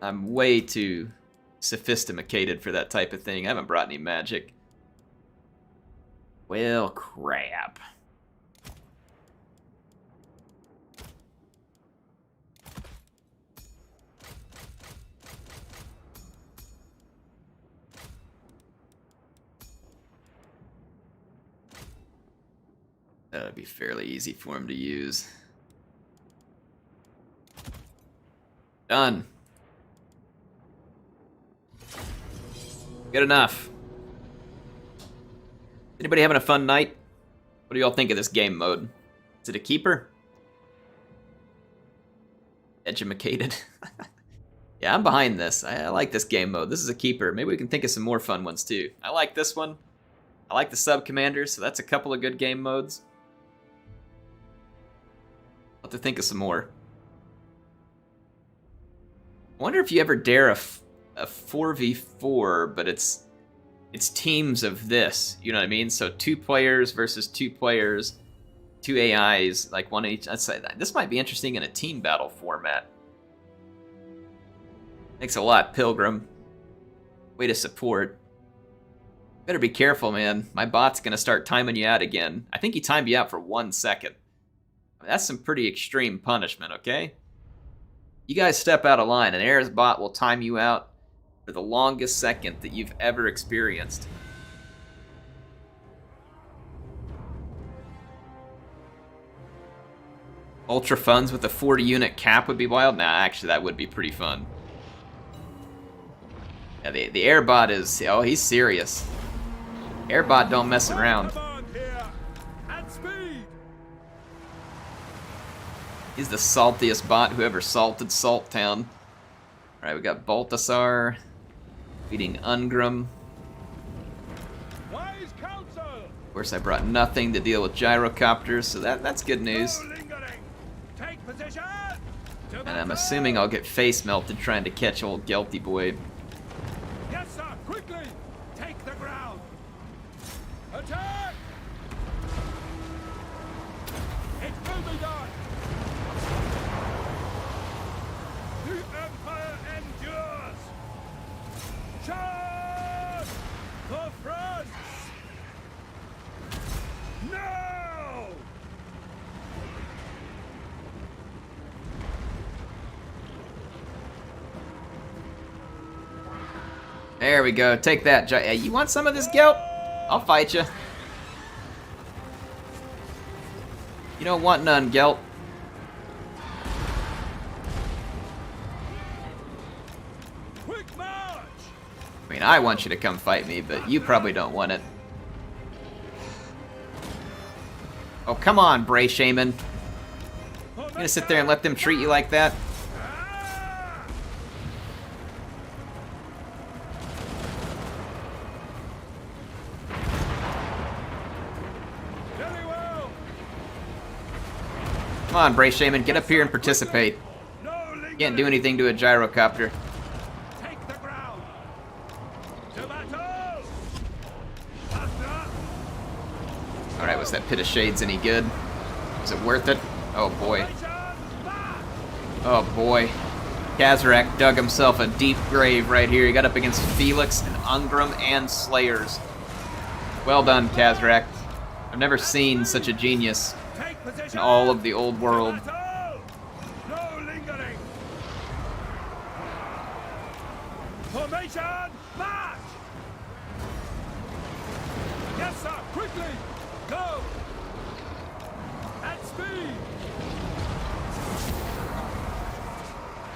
I'm way too sophisticated for that type of thing. I haven't brought any magic. Well, crap. That'd be fairly easy for him to use. Done. Good enough. Anybody having a fun night? What do y'all think of this game mode? Is it a keeper? Edumacated. Yeah, I'm behind this. I like this game mode. This is a keeper. Maybe we can think of some more fun ones too. I like this one. I like the sub-commander, so that's a couple of good game modes. I'll have to think of some more. I wonder if you ever dare a 4v4, but it's teams of this. You know what I mean? So 2 players versus 2 players, 2 AIs, like one each. I'd say this might be interesting in a team battle format. Thanks a lot, Pilgrim. Way to support. Better be careful, man. My bot's gonna start timing you out again. I think he timed you out for 1 second. I mean, that's some pretty extreme punishment, okay? You guys step out of line, and Aries bot will time you out for the longest second that you've ever experienced. Ultra funds with a 40 unit cap would be wild? Nah, actually that would be pretty fun. Yeah, the Airbot is, oh, he's serious. Airbot don't mess around. He's the saltiest bot who ever salted Salt Town. Alright, we got Balthasar beating Ungrim. Wise counsel! Of course, I brought nothing to deal with gyrocopters, so that's good news. No lingering! Take position! To And I'm battle! assuming I'll get face melted trying to catch old Gelty boy. Yes, sir! Quickly! Take the ground! Attack! It will be done! The Empire endures! Charge! For France! Now! There we go. Take that. Hey, you want some of this Gelt? I'll fight you. You don't want none, Gelt. Quick march! I mean, I want you to come fight me, but you probably don't want it. Oh, come on, Bray Shaman. You gonna sit there and let them treat you like that? Ah! Very well! Come on, Bray Shaman, get up here and participate. No lingering! Can't do anything to a gyrocopter. Take the ground! To battle! Faster! Alright, was that Pit of Shades any good? Was it worth it? Oh boy. Nation, back! Oh boy. Kazarak dug himself a deep grave right here. He got up against Felix and Ungrim and Slayers. Well done, Kazarak. I've never seen such a genius Take position! in all of the old To world. battle! No lingering! Formation, march! Yes, sir! Quickly! Go! At speed!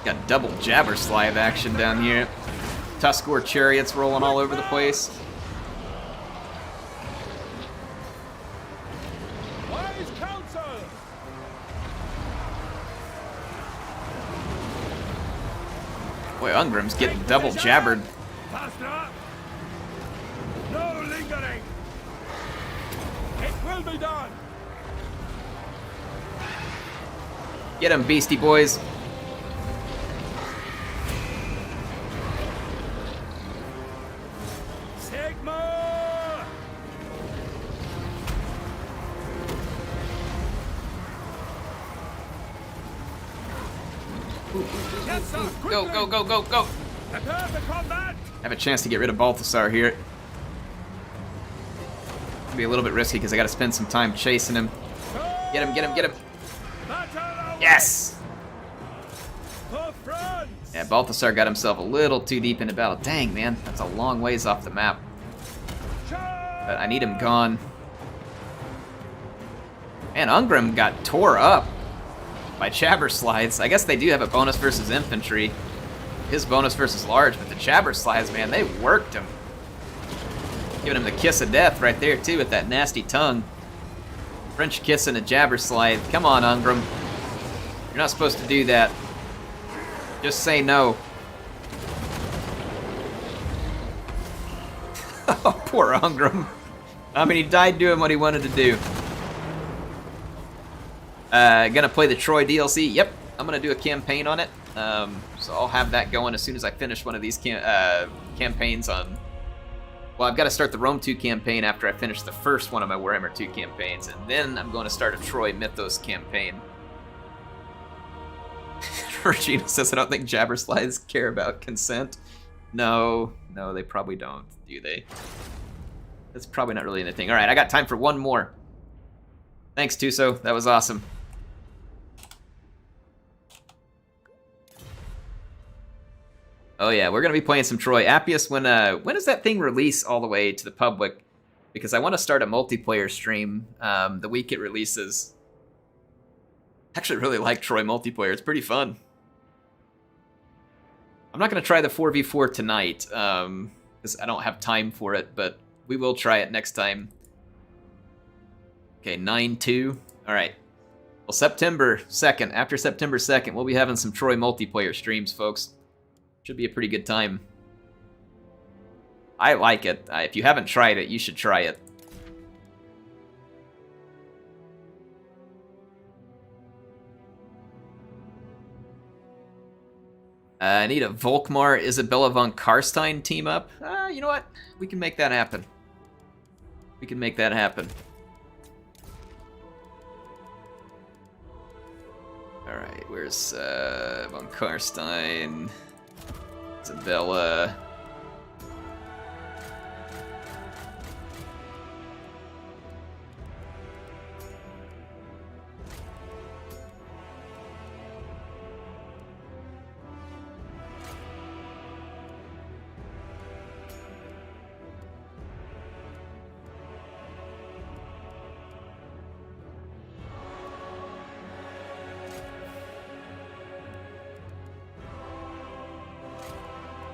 Got double jabber slide action down here. Tuskor chariots rolling all over the place. Wise counsel! Boy, Ungrim's getting double jabbered. Faster! No lingering! It will be done! Get him, beastie boys. Sigma! Yes, sir! Go, go, go, go, go. Prepare for combat! Have a chance to get rid of Balthasar here. It'll be a little bit risky because I gotta spend some time chasing him. Get him, get him, get him. Battle away! Yes! For France! Yeah, Balthasar got himself a little too deep into battle. Dang, man, that's a long ways off the map. Charge! But I need him gone. Man, Ungrim got tore up by Jabber Slides. I guess they do have a bonus versus infantry. His bonus versus large, but the Jabber Slides, man, they worked him. Giving him the kiss of death right there, too, with that nasty tongue. French kiss and a Jabber Slide. Come on, Ungrim. You're not supposed to do that. Just say no. Oh, poor Ungrim. I mean, he died doing what he wanted to do. Gonna play the Troy DLC. Yep, I'm gonna do a campaign on it. So I'll have that going as soon as I finish one of these campaigns on... Well, I've got to start the Rome 2 campaign after I finish the first one of my Warhammer 2 campaigns, and then I'm going to start a Troy Mythos campaign. Regina says, I don't think Jabber Slides care about consent. No, they probably don't, do they? That's probably not really anything. Alright, I got time for one more. Thanks, Tuso. That was awesome. Oh yeah, we're gonna be playing some Troy. Appius, when does that thing release all the way to the public? Because I want to start a multiplayer stream the week it releases. I actually really like Troy multiplayer. It's pretty fun. I'm not gonna try the 4v4 tonight because I don't have time for it, but we will try it next time. Okay, 9-2. All right. Well, September 2nd, after September 2nd, we'll be having some Troy multiplayer streams, folks. Should be a pretty good time. I like it. If you haven't tried it, you should try it. I need a Volkmar Isabella von Karstein team up. You know what? We can make that happen. We can make that happen. Alright, where's von Karstein? Isabella.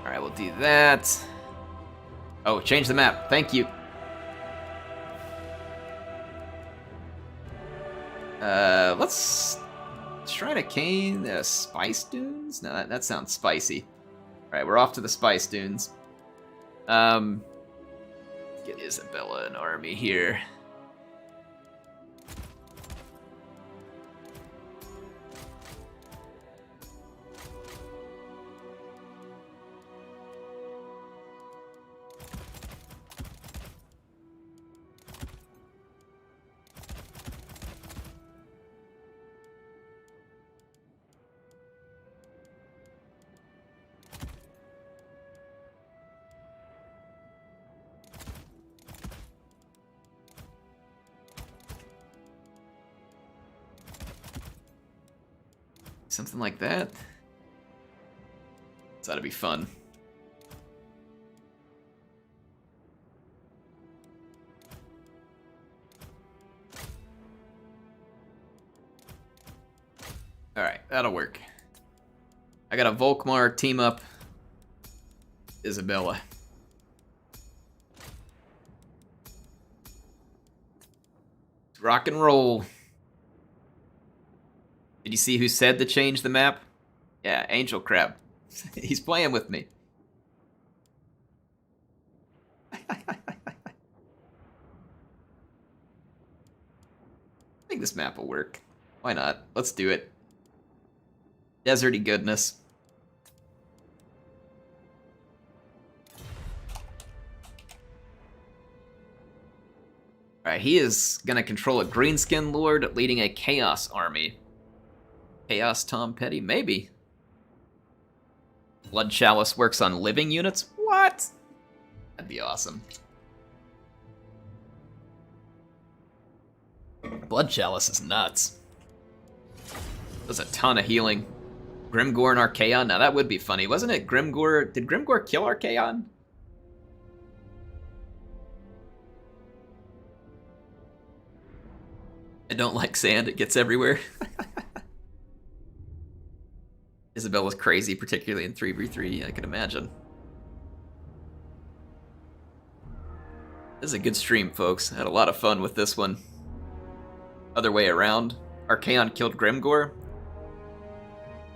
Alright, we'll do that. Oh, change the map. Thank you. Let's try to cane the Spice Dunes? No, that sounds spicy. Alright, we're off to the Spice Dunes. Get Isabella an army here. Something like that. This ought to be fun. Alright, that'll work. I got a Volkmar team up Isabella. Rock and roll. Did you see who said to change the map? Yeah, Angel Crab. He's playing with me. I think this map will work. Why not? Let's do it. Deserty goodness. Alright, he is gonna control a Greenskin Lord leading a Chaos army. Chaos Tom Petty? Maybe. Blood Chalice works on living units? What? That'd be awesome. Blood Chalice is nuts. Does a ton of healing. Grimgor and Archaon? Now that would be funny. Wasn't it Grimgor? Did Grimgor kill Archaon? I don't like sand. It gets everywhere. Isabella's crazy, particularly in 3v3, I can imagine. This is a good stream, folks. I had a lot of fun with this one. Other way around. Archaon killed Grimgor?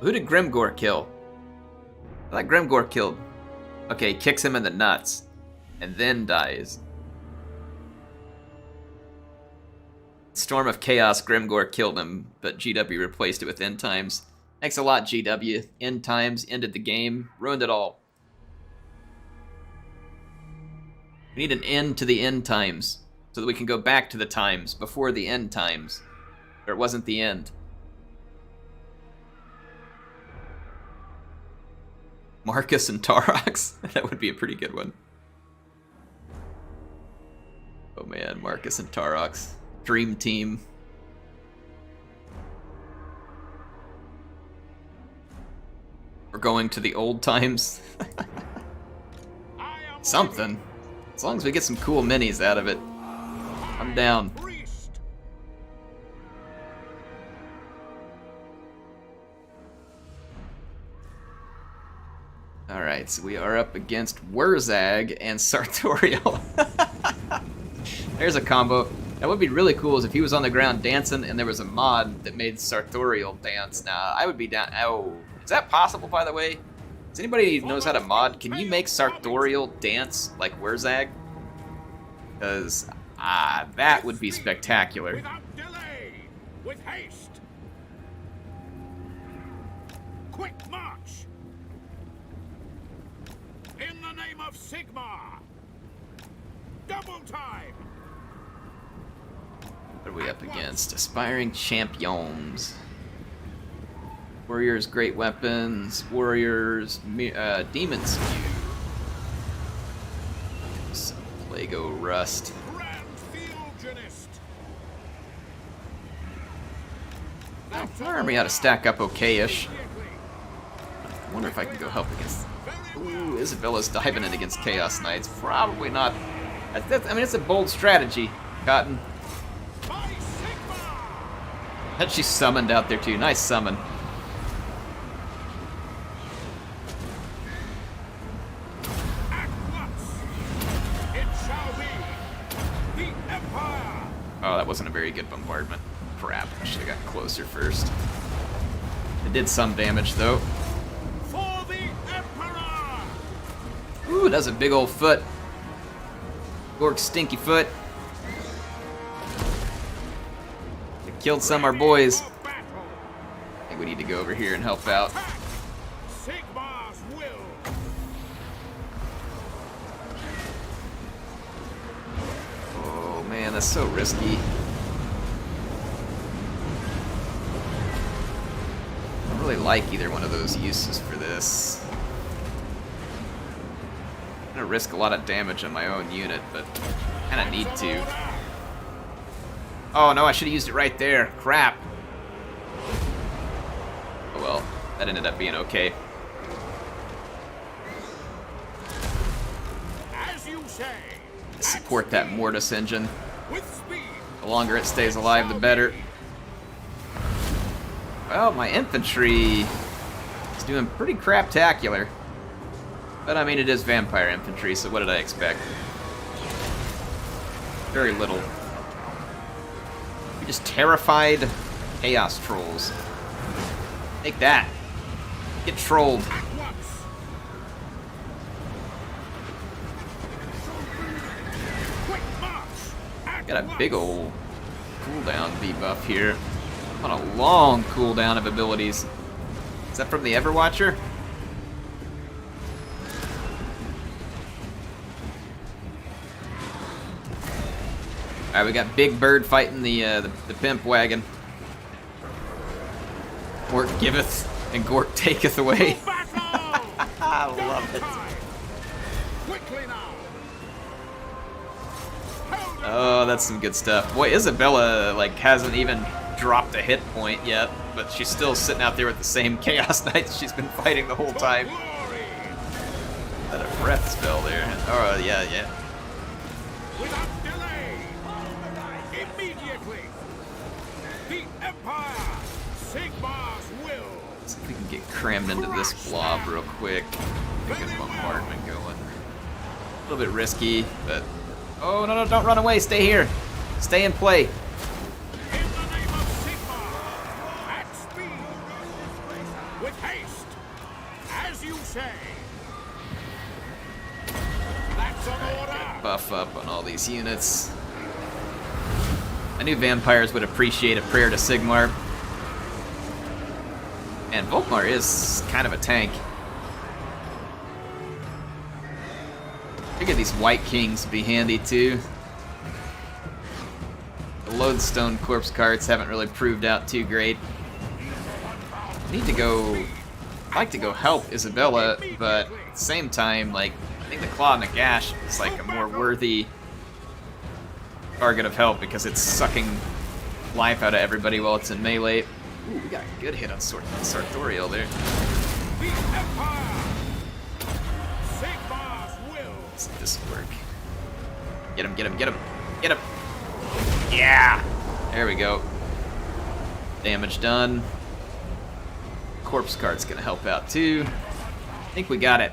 Who did Grimgor kill? I thought Grimgor killed... Okay, he kicks him in the nuts. And then dies. Storm of Chaos, Grimgor killed him, but GW replaced it with End Times. Thanks a lot, GW. End Times ended the game, ruined it all. We need an end to the End Times, so that we can go back to the times before the End Times. Or it wasn't the end. Marcus and Tarox? That would be a pretty good one. Oh man, Marcus and Tarox. Dream team. We're going to the old times. Something. As long as we get some cool minis out of it. I'm down. Alright, so we are up against Werzag and Sartorio. There's a combo. That would be really cool is if he was on the ground dancing and there was a mod that made Sartorial dance. Now, I would be down. Oh, is that possible, by the way? Does anybody knows how to mod? Can you make Sartorial dance like Werzag? Because that would be spectacular. Without delay, with haste. Quick march. In the name of Sigmar. Double time. What are we up against? Aspiring champions. Warriors, great weapons. Warriors, demon spew. Some Lego rust. Grand Fieldgenist. Our army ought to stack up okay-ish. I wonder if I can go help against... Ooh, Isabella's diving in against Chaos Knights. Probably not. I mean, it's a bold strategy, Cotton. By Sigmar. That she's summoned out there too. Nice summon. At once. It shall be. The Empire. Oh, that wasn't a very good bombardment. Crap, I should have got closer first. It did some damage, though. For the Emperor. Ooh, that's a big old foot. Gork's stinky foot. It killed some of our boys. For battle. I think we need to go over here and help out. Sigmar's will. Oh man, that's so risky. I don't really like either one of those uses for this. I'm gonna risk a lot of damage on my own unit, but I kinda need to. Oh no, I should have used it right there. Crap. Oh well, that ended up being okay. As you say. Support that Mortis engine. With speed. The longer it stays alive, the better. Well, my infantry is doing pretty craptacular. But I mean, it is vampire infantry, so what did I expect? Very little. We just terrified chaos trolls. Take that. Get trolled. At once. Quick march. At Got a once. big old cooldown debuff here. I'm on a long cooldown of abilities. Is that from the Everwatcher? Alright, we got Big Bird fighting the pimp wagon. Gork giveth and Gork taketh away. Battle. I love it. Time. Quickly now. Hold it. Oh, that's some good stuff. Boy, Isabella like hasn't even dropped a hit point yet, but she's still sitting out there with the same Chaos Knights she's been fighting the whole time. Glory. That a breath spell there. Oh yeah, yeah. Without delay. Immediately. The Empire. Sigmar's will. See if we can get crammed into this blob real quick. Get a good bombardment going. A little bit risky, but oh no, don't run away. Stay here. Stay and play. In the name of Sigmar. At speed. With haste. As you say. That's an order. Buff up on all these units. I knew vampires would appreciate a prayer to Sigmar. And Volkmar is kind of a tank. Figure these White Kings would be handy too. The Lodestone corpse carts haven't really proved out too great. Need to go... I'd like to go help Isabella, but at the same time, like, I think the Claw and the Gash is like a more worthy target of help because it's sucking life out of everybody while it's in melee. Ooh, we got a good hit on Sartorial there. The Empire. Sigmar's will. Let's see if this will work. Get him, get him, get him, get him! Yeah! There we go. Damage done. Corpse card's gonna help out too. I think we got it.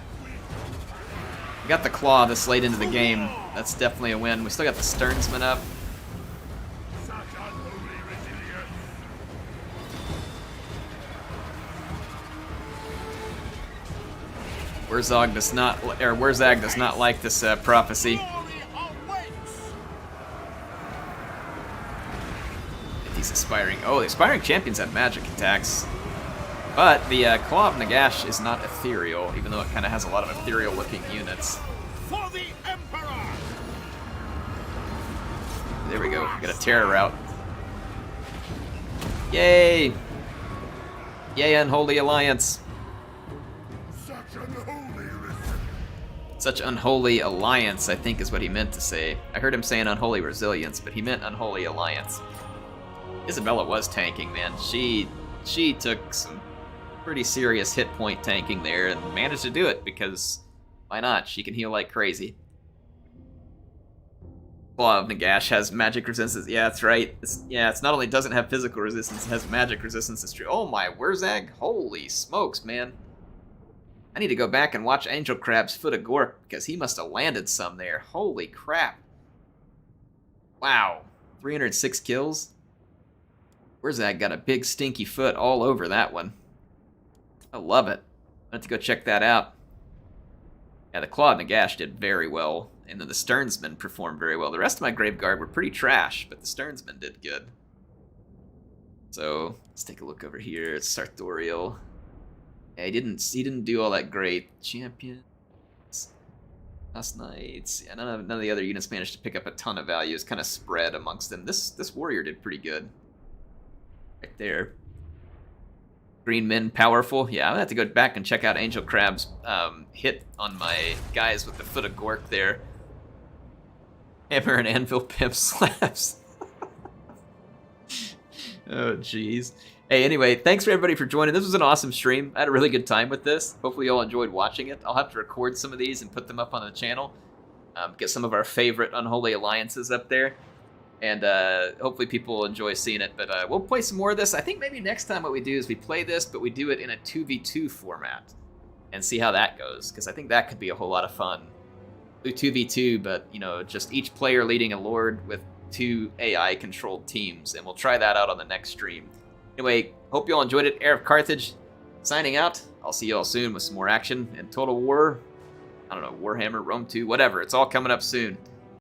We got the Claw this late into the game. That's definitely a win. We still got the Sternsman up. Werzag does not like this prophecy. Glory awaits. These aspiring. Oh, the aspiring champions have magic attacks. But the Claw of Nagash is not ethereal, even though it kind of has a lot of ethereal looking units. For the Emperor. There we go. We got a terror route. Yay! Yay, Unholy Alliance. Such unholy resistance. Such unholy alliance, I think is what he meant to say. I heard him saying unholy resilience, but he meant unholy alliance. Isabella was tanking, man. She took some pretty serious hit point tanking there and managed to do it because why not? She can heal like crazy. Claw of Nagash has magic resistance. Yeah, that's right. It's not only doesn't have physical resistance, it has magic resistance. It's true. Oh my, Werzag? Holy smokes, man. I need to go back and watch Angel Crab's Foot of Gork because he must have landed some there. Holy crap. Wow. 306 kills? Werzag got a big stinky foot all over that one. I love it. I have to go check that out. Yeah, the Claw of Nagash did very well, and then the Sternsmen performed very well. The rest of my Graveguard were pretty trash, but the Sternsmen did good. So, let's take a look over here. It's Sartorio. Yeah, he didn't do all that great. Champions. Last night. Yeah, none of the other units managed to pick up a ton of value. It's kind of spread amongst them. This warrior did pretty good. Right there. Green men powerful. Yeah, I'm gonna have to go back and check out Angel Crab's hit on my guys with the Foot of Gork there. Hammer and anvil pimp slaps. Oh, jeez. Hey, anyway, thanks for everybody for joining. This was an awesome stream. I had a really good time with this. Hopefully you all enjoyed watching it. I'll have to record some of these and put them up on the channel. Get some of our favorite Unholy Alliances up there. And hopefully people will enjoy seeing it. But we'll play some more of this. I think maybe next time what we do is we play this, but we do it in a 2v2 format. And see how that goes. Because I think that could be a whole lot of fun. Do 2v2, but, you know, just each player leading a lord with 2 AI-controlled teams. And we'll try that out on the next stream. Anyway, hope you all enjoyed it. HeirofCarthage signing out. I'll see you all soon with some more action and Total War. I don't know, Warhammer, Rome 2, whatever. It's all coming up soon.